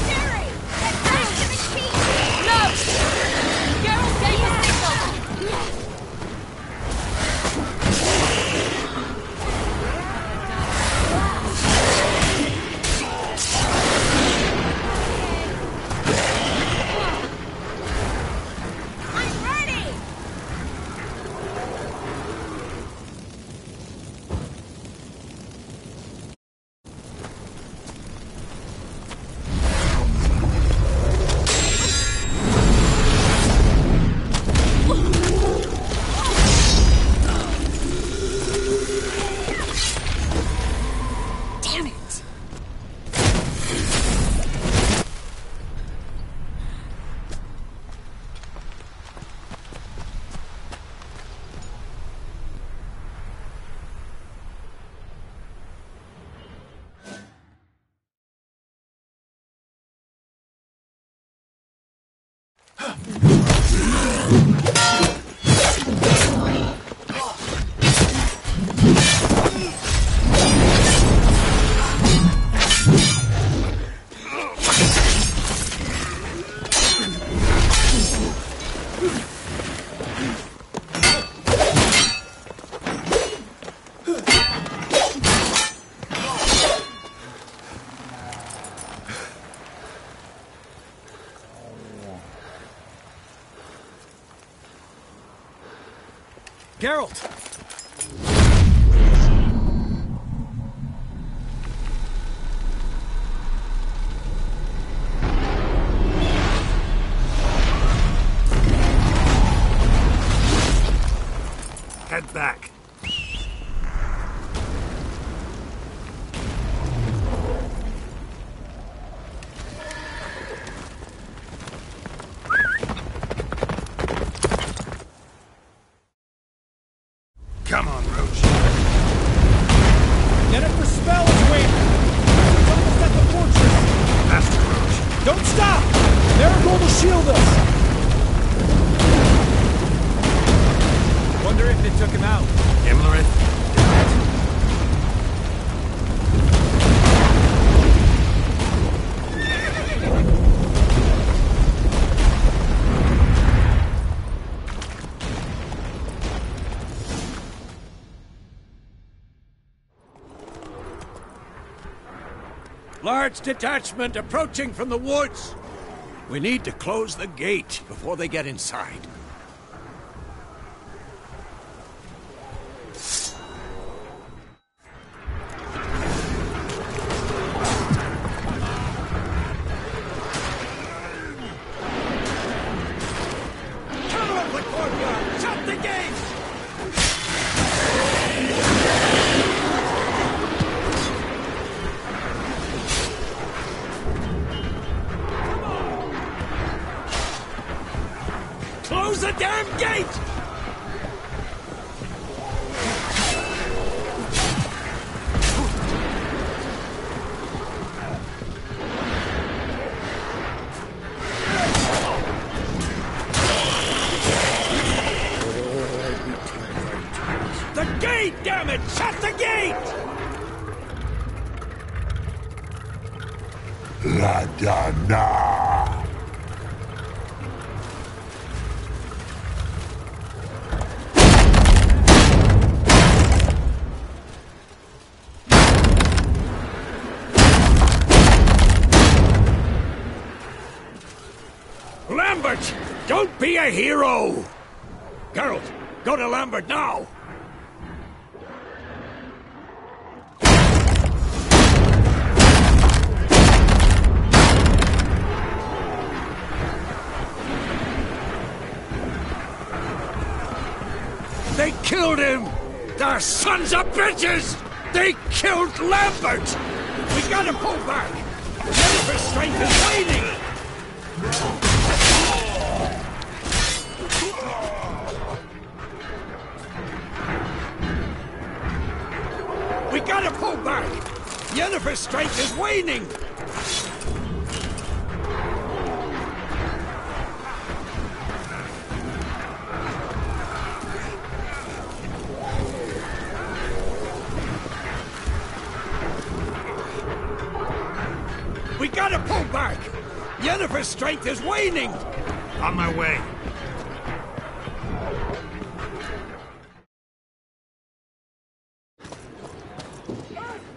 Speaker 11: Jerry! Get back to the keep!
Speaker 1: Geralt!
Speaker 21: Head back. Come on, Roach.
Speaker 1: Yennefer's spell is waiting! It's almost at the fortress!
Speaker 21: Faster, Roach.
Speaker 1: Don't stop! Marigold will shield us! Wonder if it took him out.
Speaker 2: Imlerith?
Speaker 21: Large detachment approaching from the woods. We need to close the gate before they get inside. Come out of the courtyard! Shut the gate! Close the damn gate! The gate, damn it! Shut the gate!
Speaker 3: La Dana!
Speaker 21: Lambert! Don't be a hero! Geralt, go to Lambert now! They killed him! They're sons of bitches! They killed Lambert! We gotta pull back! Jennifer's strength is waning! We gotta pull back! Yennefer's strength is waning! We gotta pull back! Yennefer's strength is waning!
Speaker 2: On my way.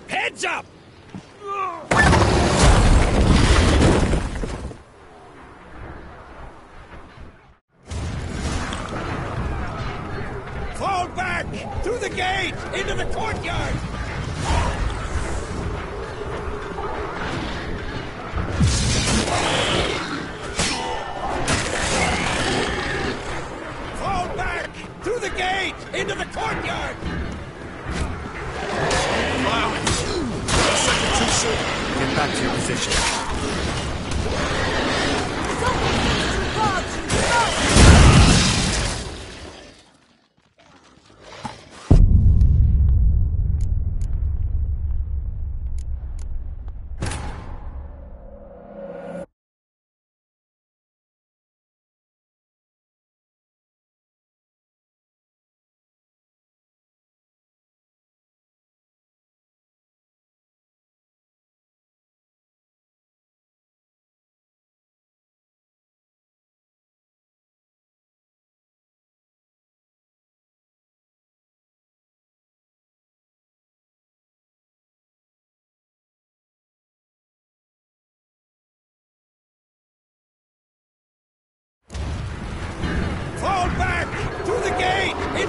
Speaker 21: Heads up! Fall back! Through the gate! Into the courtyard! Fall back! Through the gate! Into the courtyard!
Speaker 2: Get back to your position.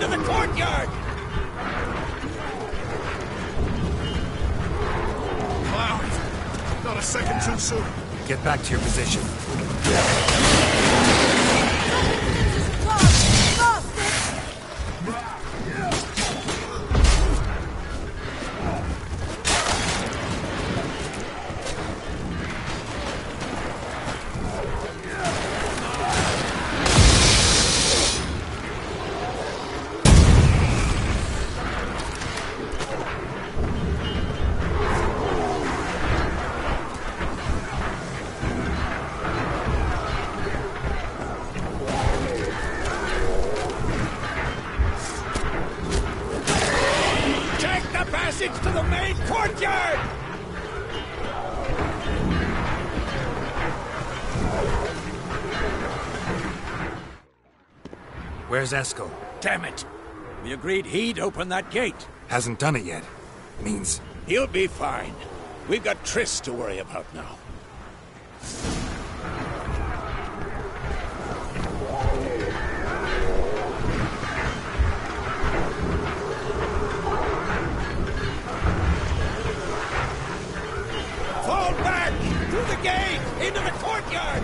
Speaker 9: Into the courtyard!
Speaker 15: Cloud! Not a second too soon.
Speaker 2: Get back to your position.
Speaker 9: To the main courtyard!
Speaker 2: Where's Eskel?
Speaker 21: Damn it! We agreed he'd open that gate.
Speaker 2: Hasn't done it yet. Means...
Speaker 21: He'll be fine. We've got Triss to worry about now.
Speaker 9: Fall back! Through the gate! Into the courtyard!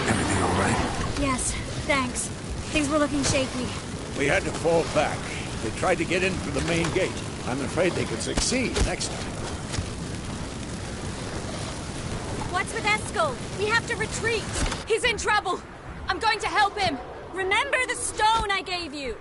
Speaker 2: Everything all right?
Speaker 20: Yes, thanks. Things were looking shaky.
Speaker 21: We had to fall back. They tried to get in through the main gate. I'm afraid they could succeed next time.
Speaker 20: What's with Eskel? We have to retreat. He's in trouble. I'm going to help him. Remember the stone I gave you.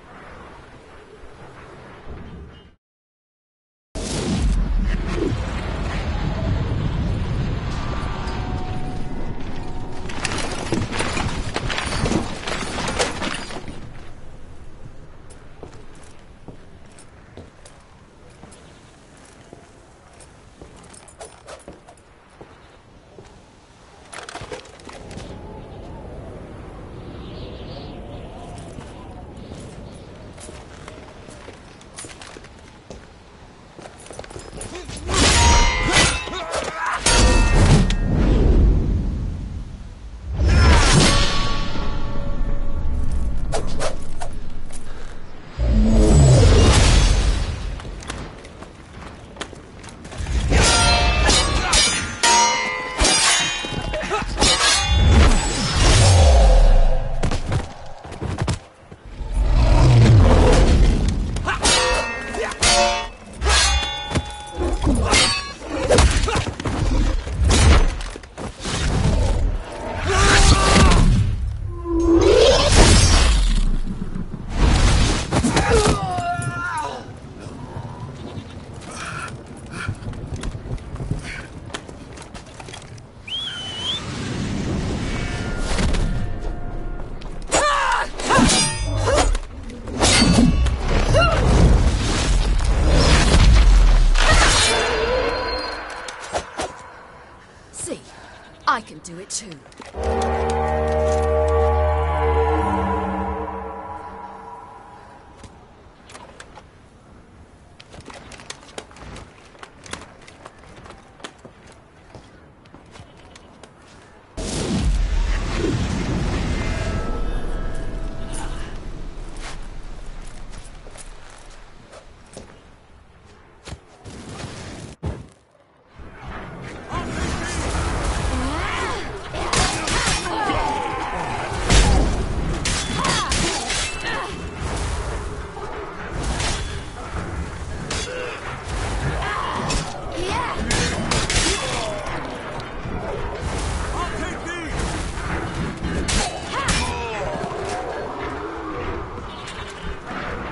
Speaker 11: I can do it too.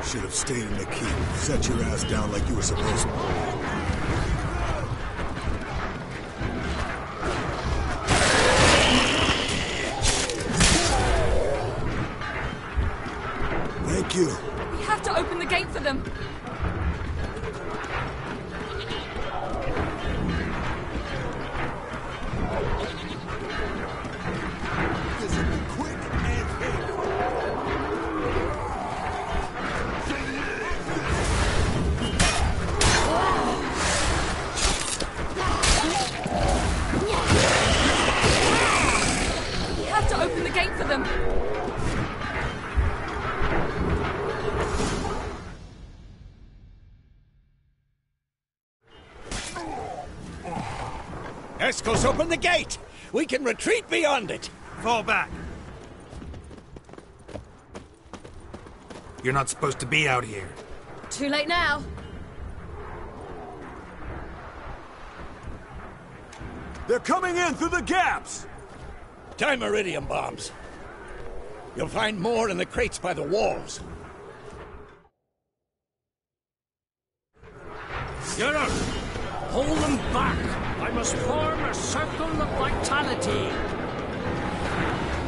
Speaker 22: Should have stayed in the keep. Set your ass down like you were supposed to. Thank you.
Speaker 11: We have to open the gate for them.
Speaker 22: This will be quick and painful.
Speaker 12: Open the gate for them!
Speaker 9: Escos, open the gate! We can retreat beyond it!
Speaker 2: Fall back. You're not supposed to be out here.
Speaker 12: Too late now.
Speaker 21: They're coming in through the gaps! Time iridium bombs. You'll find more in the crates by the walls.
Speaker 9: Get up! Hold them back! I must form a circle of vitality.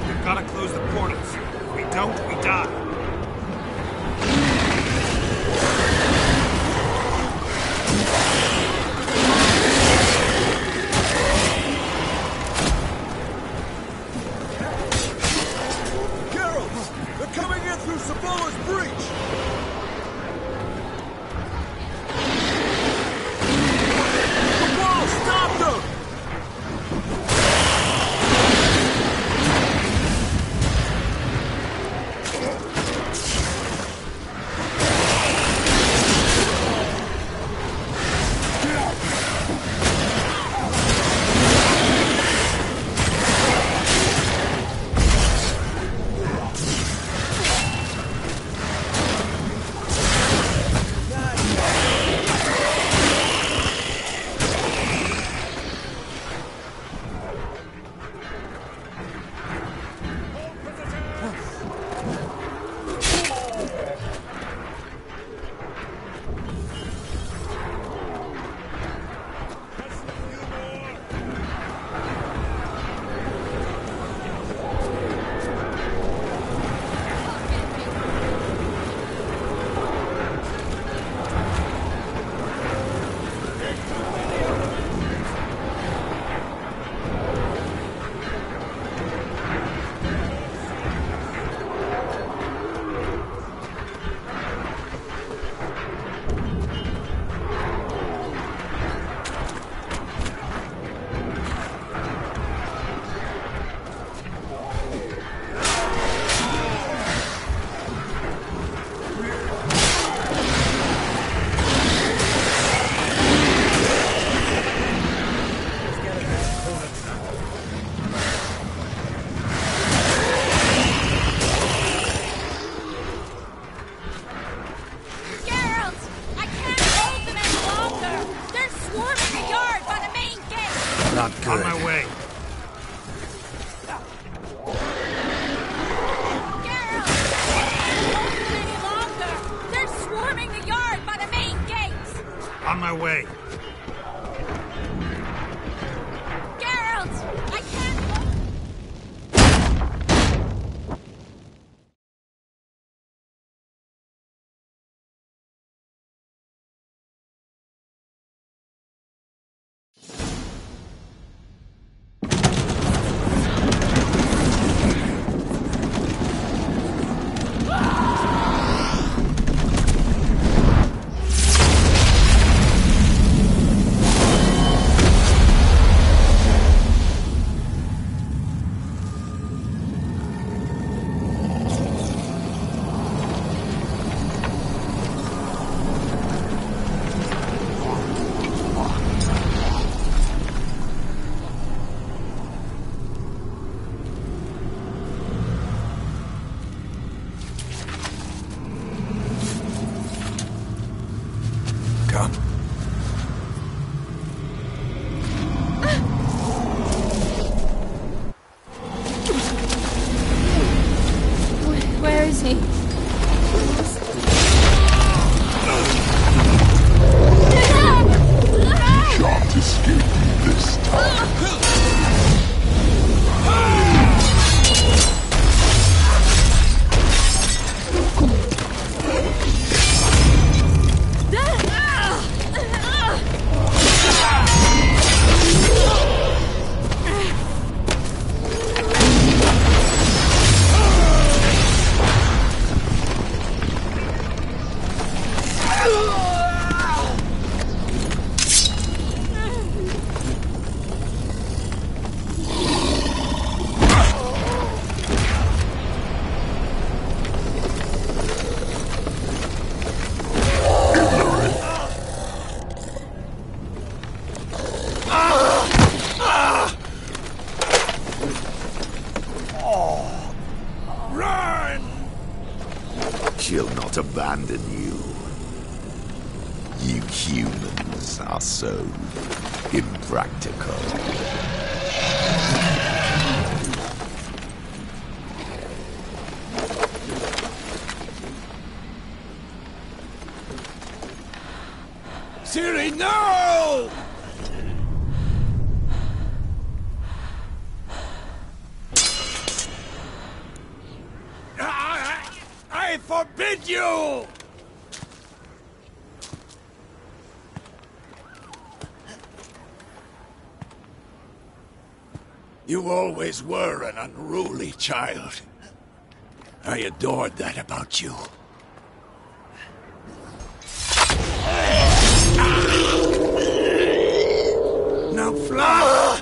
Speaker 2: We've got to close the portals. If we don't, we die.
Speaker 21: They're coming in through Sabola's breach! The wall stopped them!
Speaker 2: Not good. On my way.
Speaker 20: They're swarming the yard by the main gates!
Speaker 2: On my way.
Speaker 20: Geralt! I can't...
Speaker 12: Where is he?
Speaker 3: Can't escape this time. She'll not abandon you. You humans are so impractical.
Speaker 21: Ciri, no! I forbid you! You always were an unruly child. I adored that about you. Now fly!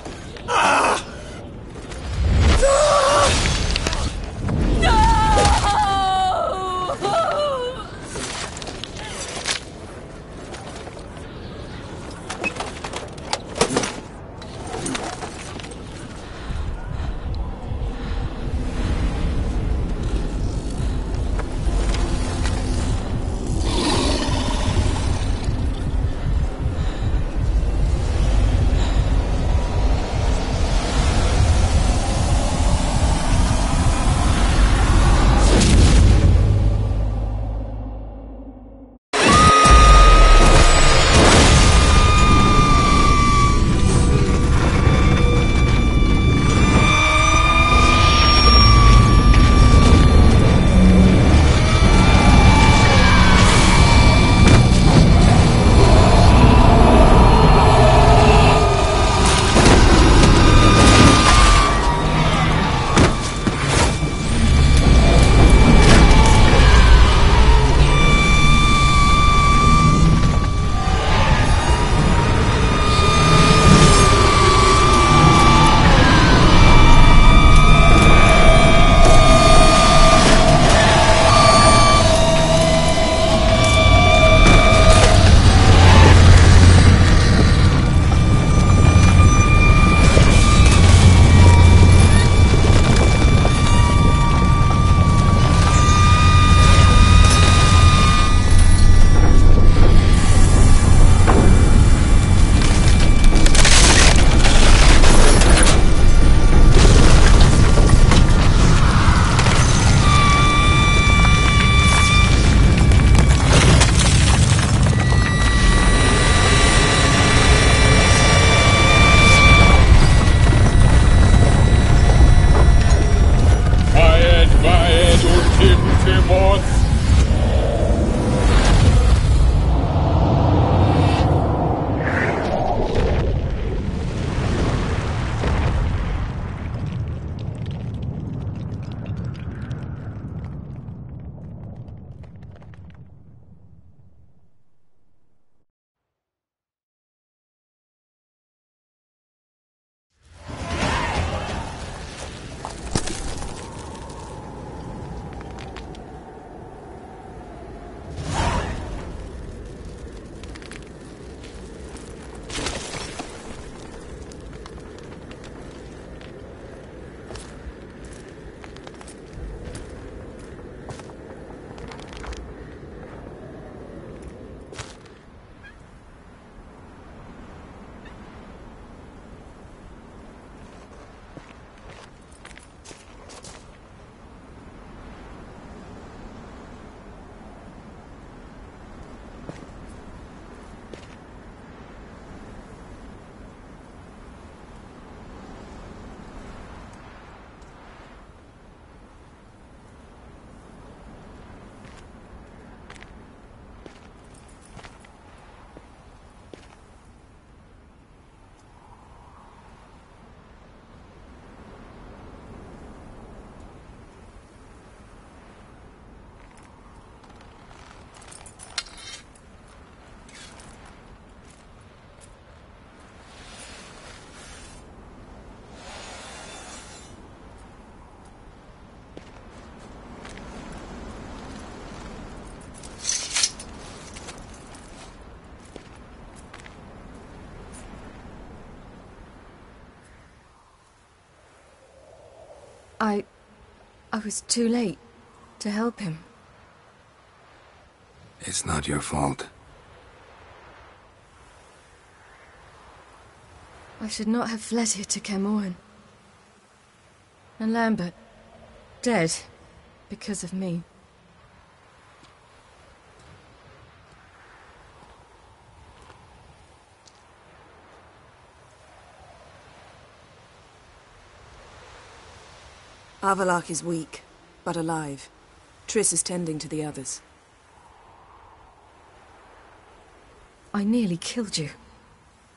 Speaker 11: I was too late to help him.
Speaker 2: It's not your fault.
Speaker 11: I should not have fled here to Camoin. And Lambert, dead, because of me.
Speaker 19: Avallac'h is weak, but alive. Triss is tending to the others.
Speaker 11: I nearly killed you.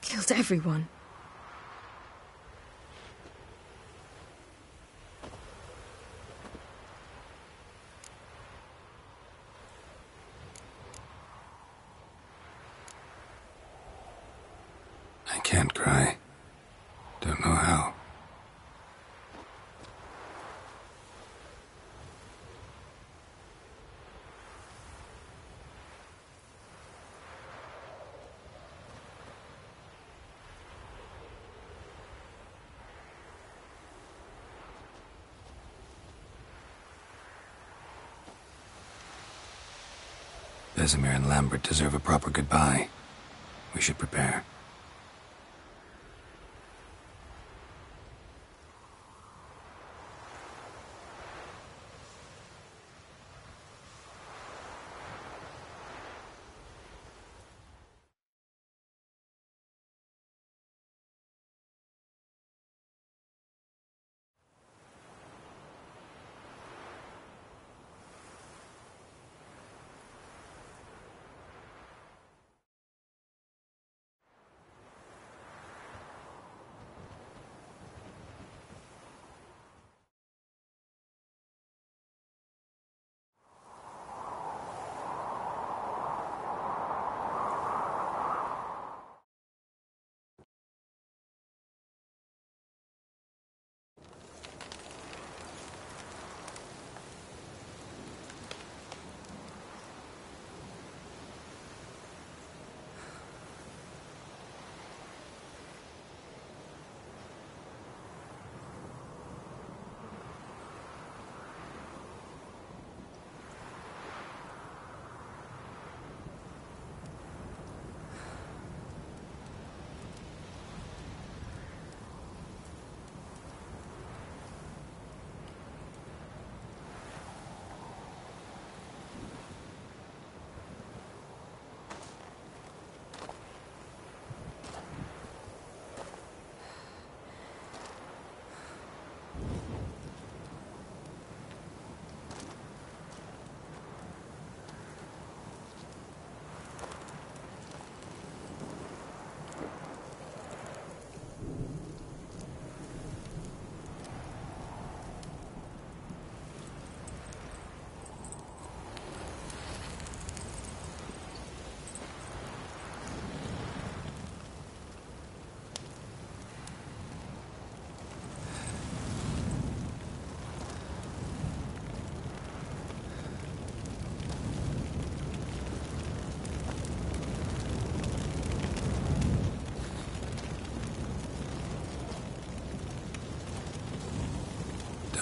Speaker 11: Killed everyone.
Speaker 2: I can't cry. Don't know how. Vesemir and Lambert deserve a proper goodbye. We should prepare.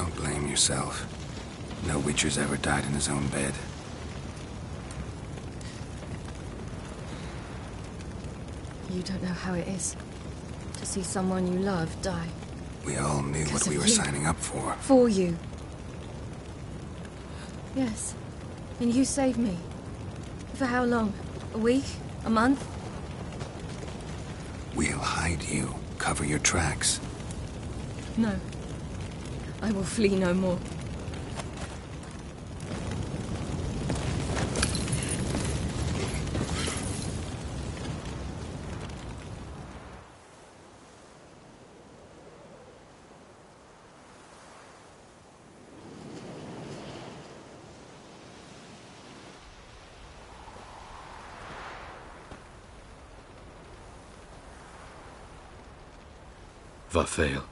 Speaker 2: Don't blame yourself. No Witcher's ever died in his own bed.
Speaker 11: You don't know how it is to see someone you love die.
Speaker 2: We all knew what we were signing up for.
Speaker 11: For you. Yes. And you saved me. For how long? A week? A month?
Speaker 2: We'll hide you. Cover your tracks.
Speaker 11: No. I will flee no more.
Speaker 5: Varthael.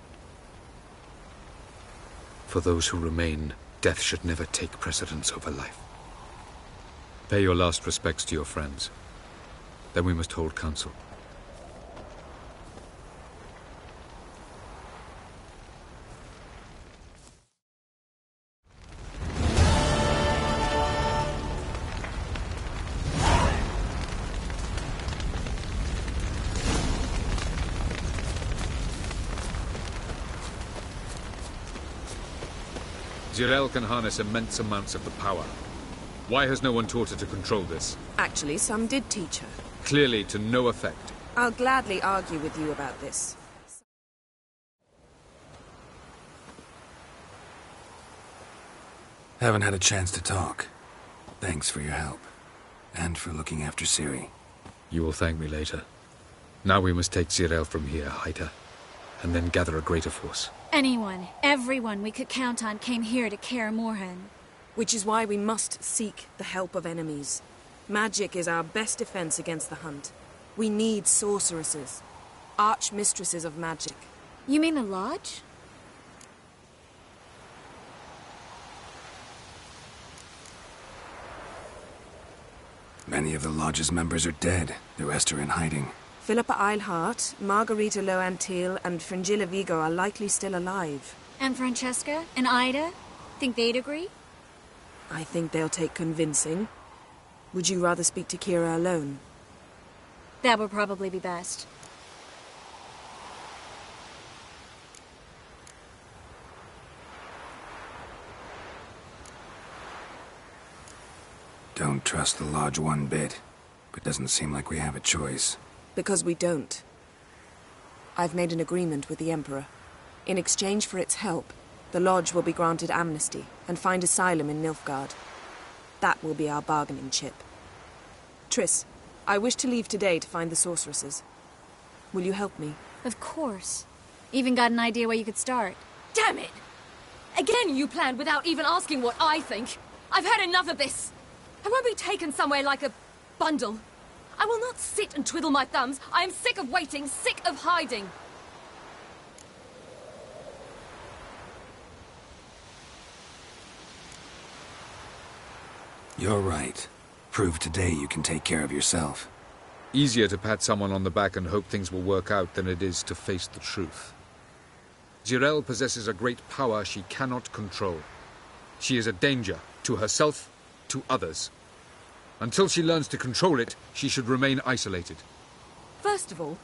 Speaker 5: For those who remain, death should never take precedence over life. Pay your last respects to your friends. Then we must hold council. Zirel can harness immense amounts of the power. Why has no one taught her to control this?
Speaker 19: Actually, some did teach her.
Speaker 5: Clearly to no effect.
Speaker 19: I'll gladly argue with you about this.
Speaker 2: Haven't had a chance to talk. Thanks for your help. And for looking after Ciri.
Speaker 5: You will thank me later. Now we must take Zirel from here, hide her, and then gather a greater force.
Speaker 20: Anyone, everyone we could count on came here to Kaer Morhen.
Speaker 19: Which is why we must seek the help of enemies. Magic is our best defense against the Hunt. We need sorceresses. Archmistresses of magic.
Speaker 20: You mean the Lodge?
Speaker 2: Many of the Lodge's members are dead. The rest are in hiding.
Speaker 19: Philippa Eilhart, Margarita Loantil, and Fringilla Vigo are likely still alive.
Speaker 20: And Francesca? And Ida? Think they'd agree?
Speaker 19: I think they'll take convincing. Would you rather speak to Kira alone?
Speaker 20: That would probably be best.
Speaker 2: Don't trust the Lodge one bit, but doesn't seem like we have a choice.
Speaker 19: Because we don't. I've made an agreement with the Emperor. In exchange for its help, the Lodge will be granted amnesty and find asylum in Nilfgaard. That will be our bargaining chip. Triss, I wish to leave today to find the sorceresses. Will you help me?
Speaker 20: Of course. Even got an idea where you could start.
Speaker 12: Damn it! Again you planned without even asking what I think. I've had enough of this. I won't be taken somewhere like a bundle. I will not sit and twiddle my thumbs. I am sick of waiting, sick of hiding.
Speaker 2: You're right. Prove today you can take care of yourself.
Speaker 5: Easier to pat someone on the back and hope things will work out than it is to face the truth. Zirel possesses a great power she cannot control. She is a danger to herself, to others. Until she learns to control it, she should remain isolated.
Speaker 12: First of all,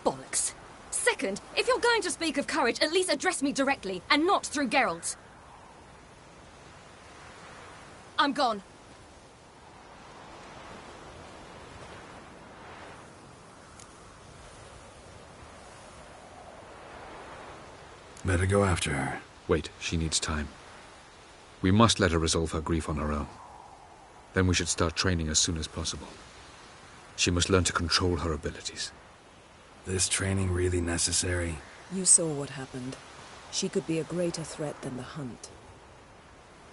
Speaker 12: bollocks. Second, if you're going to speak of courage, at least address me directly, and not through Geralt. I'm gone.
Speaker 2: Better go after her.
Speaker 5: Wait, she needs time. We must let her resolve her grief on her own. Then we should start training as soon as possible. She must learn to control her abilities.
Speaker 2: This training really necessary?
Speaker 19: You saw what happened. She could be a greater threat than the Hunt.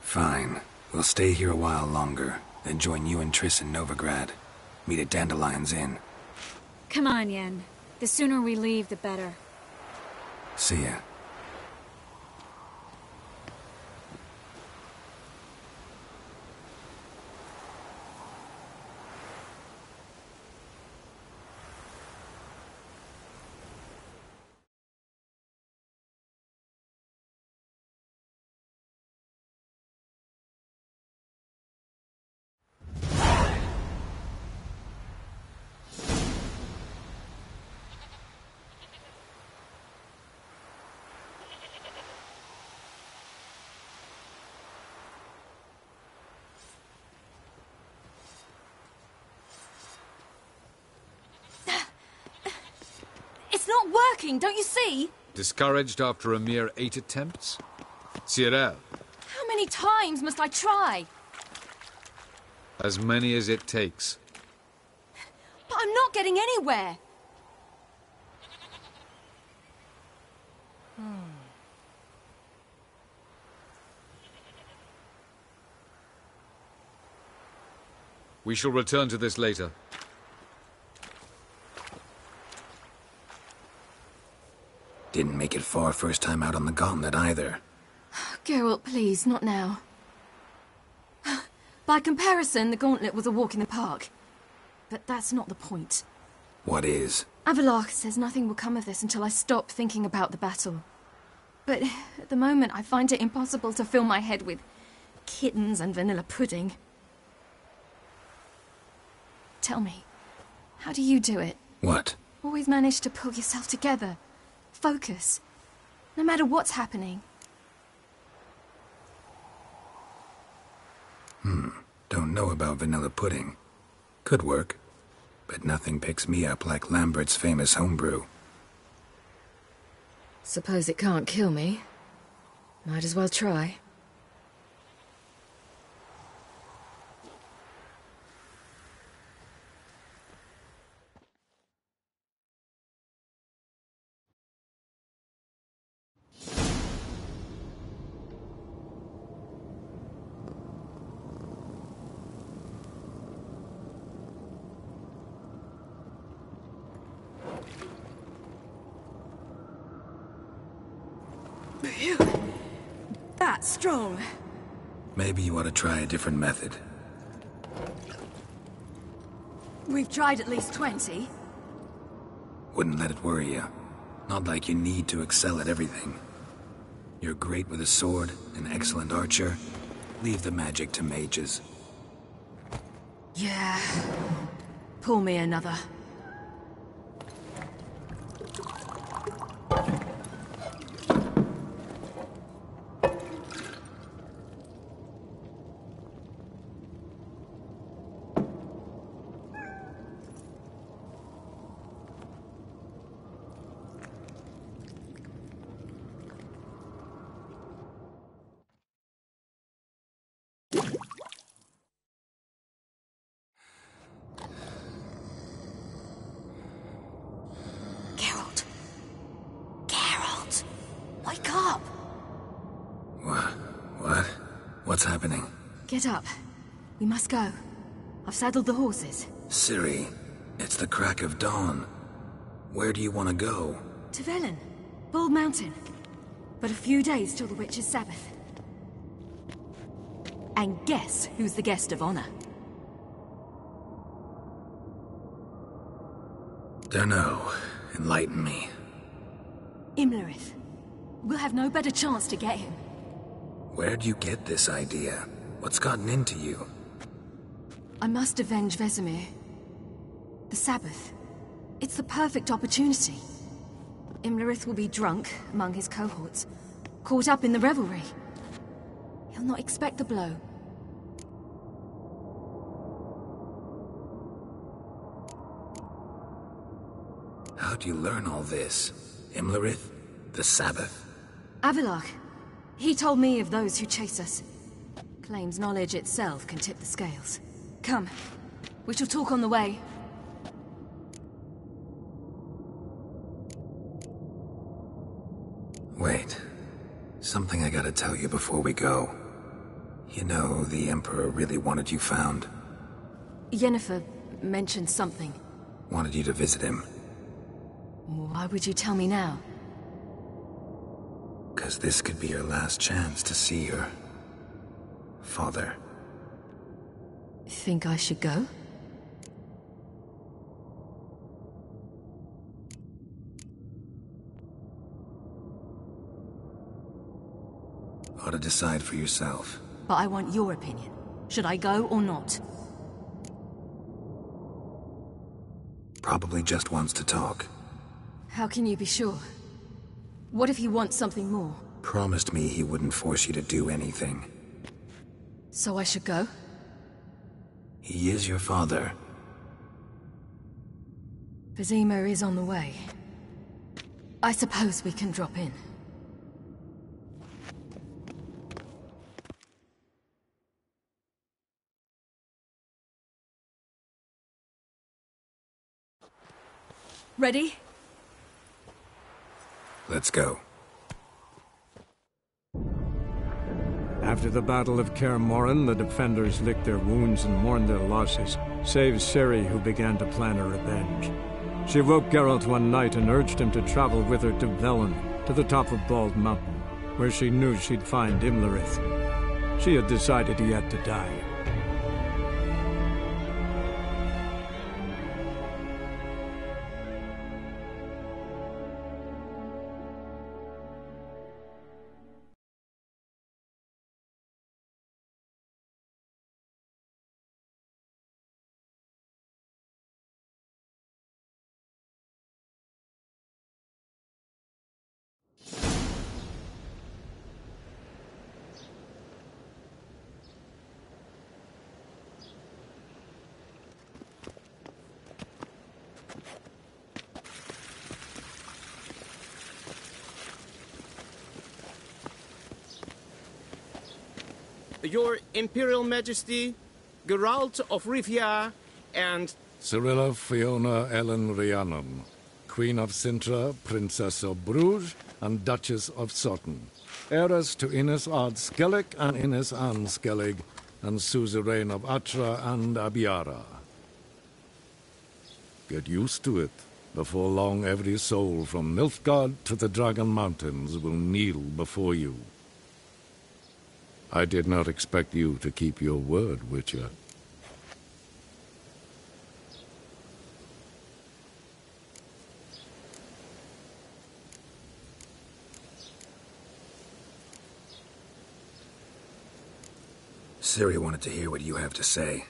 Speaker 2: Fine. We'll stay here a while longer, then join you and Triss in Novigrad. Meet at Dandelion's Inn.
Speaker 20: Come on, Yen. The sooner we leave, the better.
Speaker 2: See ya.
Speaker 12: It's not working, don't you see?
Speaker 5: Discouraged after a mere 8 attempts? Zirel.
Speaker 12: How many times must I try?
Speaker 5: As many as it takes.
Speaker 12: But I'm not getting anywhere.
Speaker 5: We shall return to this later.
Speaker 2: Didn't make it far first time out on the gauntlet either.
Speaker 12: Geralt, please, not now. By comparison, the gauntlet was a walk in the park. But that's not the point.
Speaker 2: What is?
Speaker 12: Avallac'h says nothing will come of this until I stop thinking about the battle. But at the moment, I find it impossible to fill my head with kittens and vanilla pudding. Tell me, how do you do it?
Speaker 2: What?
Speaker 12: Always manage to pull yourself together. Focus. No matter what's happening.
Speaker 2: Don't know about vanilla pudding. Could work, but nothing picks me up like Lambert's famous homebrew.
Speaker 11: Suppose it can't kill me. Might as well try. Phew. That's strong.
Speaker 2: Maybe you ought to try a different method.
Speaker 11: We've tried at least 20.
Speaker 2: Wouldn't let it worry you. Not like you need to excel at everything. You're great with a sword, an excellent archer. Leave the magic to mages.
Speaker 11: Yeah. Pull me another. Wake up!
Speaker 2: What? What's happening?
Speaker 11: Get up. We must go. I've saddled the horses.
Speaker 2: Ciri, it's the crack of dawn. Where do you want to go?
Speaker 11: To Velen. Bald Mountain. But a few days till the Witch's Sabbath. And guess who's the guest of honor?
Speaker 2: Dunno. Enlighten me.
Speaker 11: Imlerith. We'll have no better chance to get him.
Speaker 2: Where'd you get this idea? What's gotten into you?
Speaker 11: I must avenge Vesemir. The Sabbath. It's the perfect opportunity. Imlerith will be drunk among his cohorts, caught up in the revelry. He'll not expect the blow.
Speaker 2: How'd you learn all this? Imlerith? The Sabbath?
Speaker 11: Avilark. He told me of those who chase us. Claims knowledge itself can tip the scales. Come. We shall talk on the way.
Speaker 2: Wait. Something I gotta tell you before we go. You know, the Emperor really wanted you found.
Speaker 11: Yennefer mentioned something.
Speaker 2: Wanted you to visit him.
Speaker 11: Why would you tell me now?
Speaker 2: 'Cause this could be your last chance to see your father.
Speaker 11: Think I should go?
Speaker 2: Ought to decide for yourself.
Speaker 11: But I want your opinion. Should I go or not?
Speaker 2: Probably just wants to talk.
Speaker 11: How can you be sure? What if he wants something more?
Speaker 2: Promised me he wouldn't force you to do anything.
Speaker 11: So I should go?
Speaker 2: He is your father.
Speaker 11: Vesemir is on the way. I suppose we can drop in. Ready?
Speaker 2: Let's go.
Speaker 7: After the Battle of Kaer Morhen, the defenders licked their wounds and mourned their losses, save Ciri, who began to plan a revenge. She woke Geralt one night and urged him to travel with her to Velen, to the top of Bald Mountain, where she knew she'd find Imlerith. She had decided he had to die.
Speaker 6: Your Imperial Majesty, Geralt of Rivia, and...
Speaker 8: Cyrilla Fiona Ellen Rhiannon, Queen of Sintra, Princess of Bruges, and Duchess of Sutton, heiress to Innes Ard Skellig and Innes Anne Skellig, and suzerain of Atra and Abiara. Get used to it. Before long, every soul from Nilfgaard to the Dragon Mountains will kneel before you. I did not expect you to keep your word, Witcher.
Speaker 2: Ciri wanted to hear what you have to say.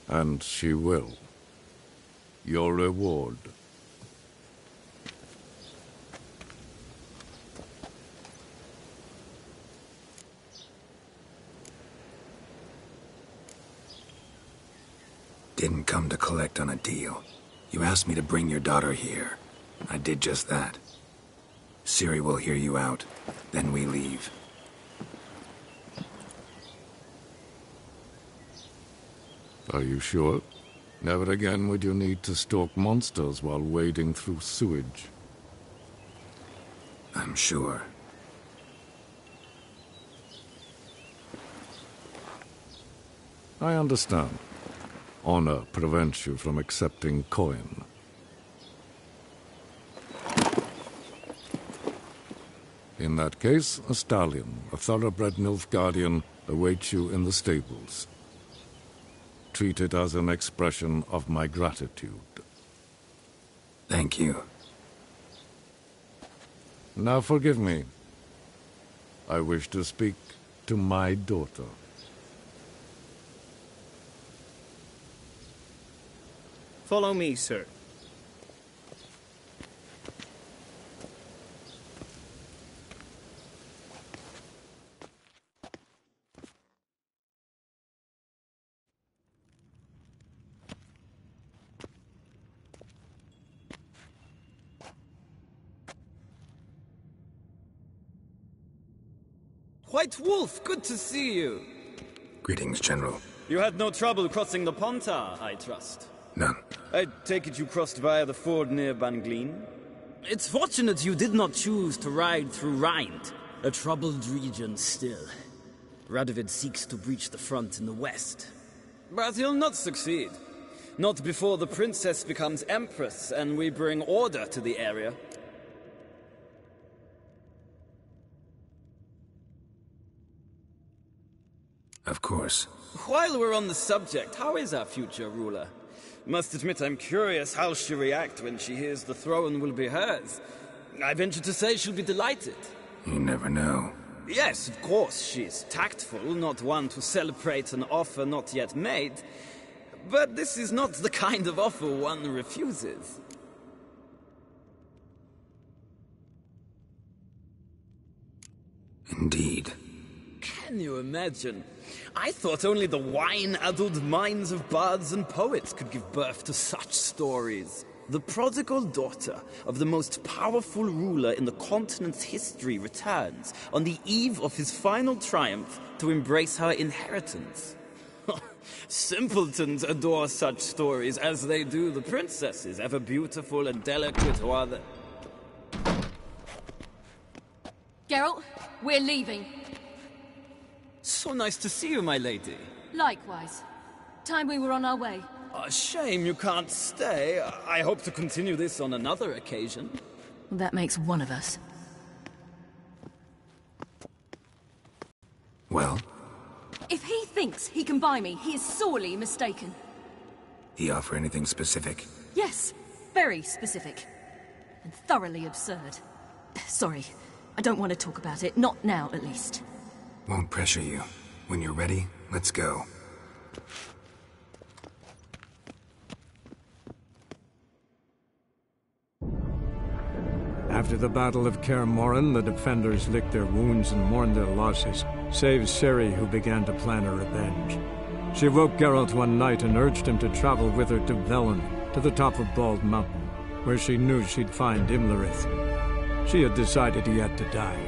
Speaker 8: And she will. Your reward.
Speaker 2: Didn't come to collect on a deal. You asked me to bring your daughter here. I did just that. Ciri will hear you out, then we leave.
Speaker 8: Are you sure? Never again would you need to stalk monsters while wading through sewage.
Speaker 2: I'm sure.
Speaker 8: I understand. Honor prevents you from accepting coin. In that case, a stallion, a thoroughbred Nilfgaardian, awaits you in the stables. Treat it as an expression of my gratitude.
Speaker 2: Thank you.
Speaker 8: Now forgive me. I wish to speak to my daughter.
Speaker 6: Follow me, sir.
Speaker 23: White Wolf, good to see you.
Speaker 2: Greetings, General.
Speaker 23: You had no trouble crossing the Pontar, I trust.
Speaker 2: None.
Speaker 23: I take it you crossed via the ford near Banglin? It's fortunate you did not choose to ride through Rind, a troubled region still. Radovid seeks to breach the front in the west. But he'll not succeed. Not before the princess becomes empress and we bring order to the area.
Speaker 2: Of course.
Speaker 23: While we're on the subject, how is our future ruler? Must admit I'm curious how she'll react when she hears the throne will be hers. I venture to say she'll be delighted.
Speaker 2: You never know.
Speaker 23: Yes, of course, she's tactful, not one to celebrate an offer not yet made. But this is not the kind of offer one refuses.
Speaker 2: Indeed.
Speaker 23: Can you imagine? I thought only the wine-addled minds of bards and poets could give birth to such stories. The prodigal daughter of the most powerful ruler in the continent's history returns on the eve of his final triumph to embrace her inheritance. Simpletons adore such stories as they do the princesses, ever beautiful and delicate who are the...
Speaker 12: Geralt, we're leaving.
Speaker 23: So nice to see you, my lady.
Speaker 12: Likewise. Time we were on our way.
Speaker 23: A shame you can't stay. I hope to continue this on another occasion.
Speaker 12: Well, that makes one of us.
Speaker 2: Well?
Speaker 12: If he thinks he can buy me, he is sorely mistaken.
Speaker 2: He offer anything specific?
Speaker 12: Yes, very specific. And thoroughly absurd. Sorry, I don't want to talk about it. Not now, at least.
Speaker 2: Won't pressure you. When you're ready, let's go.
Speaker 7: After the Battle of Kaer Morhen, the defenders licked their wounds and mourned their losses, save Ciri, who began to plan a revenge. She woke Geralt one night and urged him to travel with her to Velen, to the top of Bald Mountain, where she knew she'd find Imlerith. She had decided he had to die.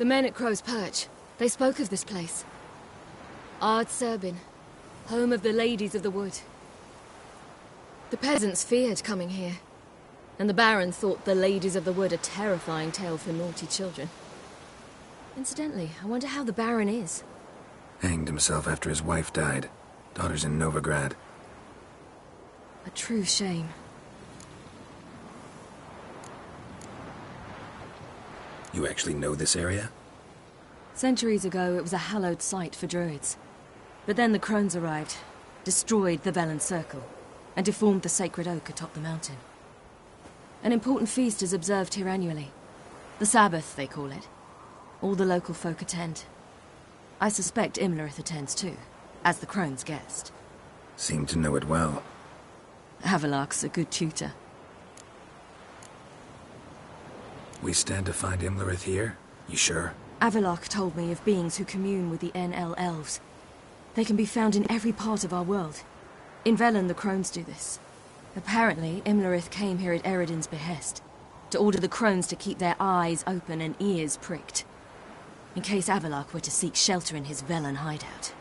Speaker 12: The men at Crow's Perch, they spoke of this place. Ard Serbin, home of the Ladies of the Wood. The peasants feared coming here, and the Baron thought the Ladies of the Wood a terrifying tale for naughty children. Incidentally, I wonder how the Baron is.
Speaker 2: Hanged himself after his wife died. Daughter's in Novigrad.
Speaker 12: A true shame.
Speaker 2: You actually know this area?
Speaker 11: Centuries ago, it was a hallowed site for druids. But then the crones arrived, destroyed the Velen Circle, and deformed the sacred oak atop the mountain. An important feast is observed here annually. The Sabbath, they call it. All the local folk attend. I suspect Imlerith attends too, as the crone's guest.
Speaker 2: Seem to know it well.
Speaker 11: Havelock's a good tutor.
Speaker 2: We stand to find Imlerith here? You sure?
Speaker 11: Avalok told me of beings who commune with the NL elves. They can be found in every part of our world. In Velen, the crones do this. Apparently, Imlerith came here at Eredin's behest, to order the crones to keep their eyes open and ears pricked, in case Avalok were to seek shelter in his Velen hideout.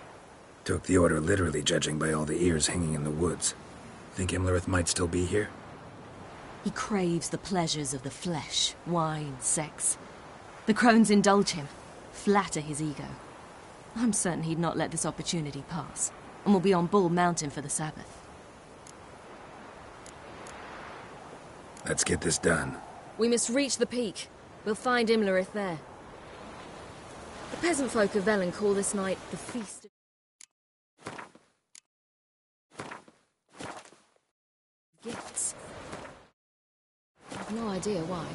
Speaker 2: Took the order literally, judging by all the ears hanging in the woods. Think Imlerith might still be here?
Speaker 11: He craves the pleasures of the flesh, wine, sex. The crones indulge him, flatter his ego. I'm certain he'd not let this opportunity pass, and will be on Bull Mountain for the Sabbath.
Speaker 2: Let's get this done.
Speaker 12: We must reach the peak. We'll find Imlerith there. The peasant folk of Velen call this night the Feast of Gifts. I've no idea why.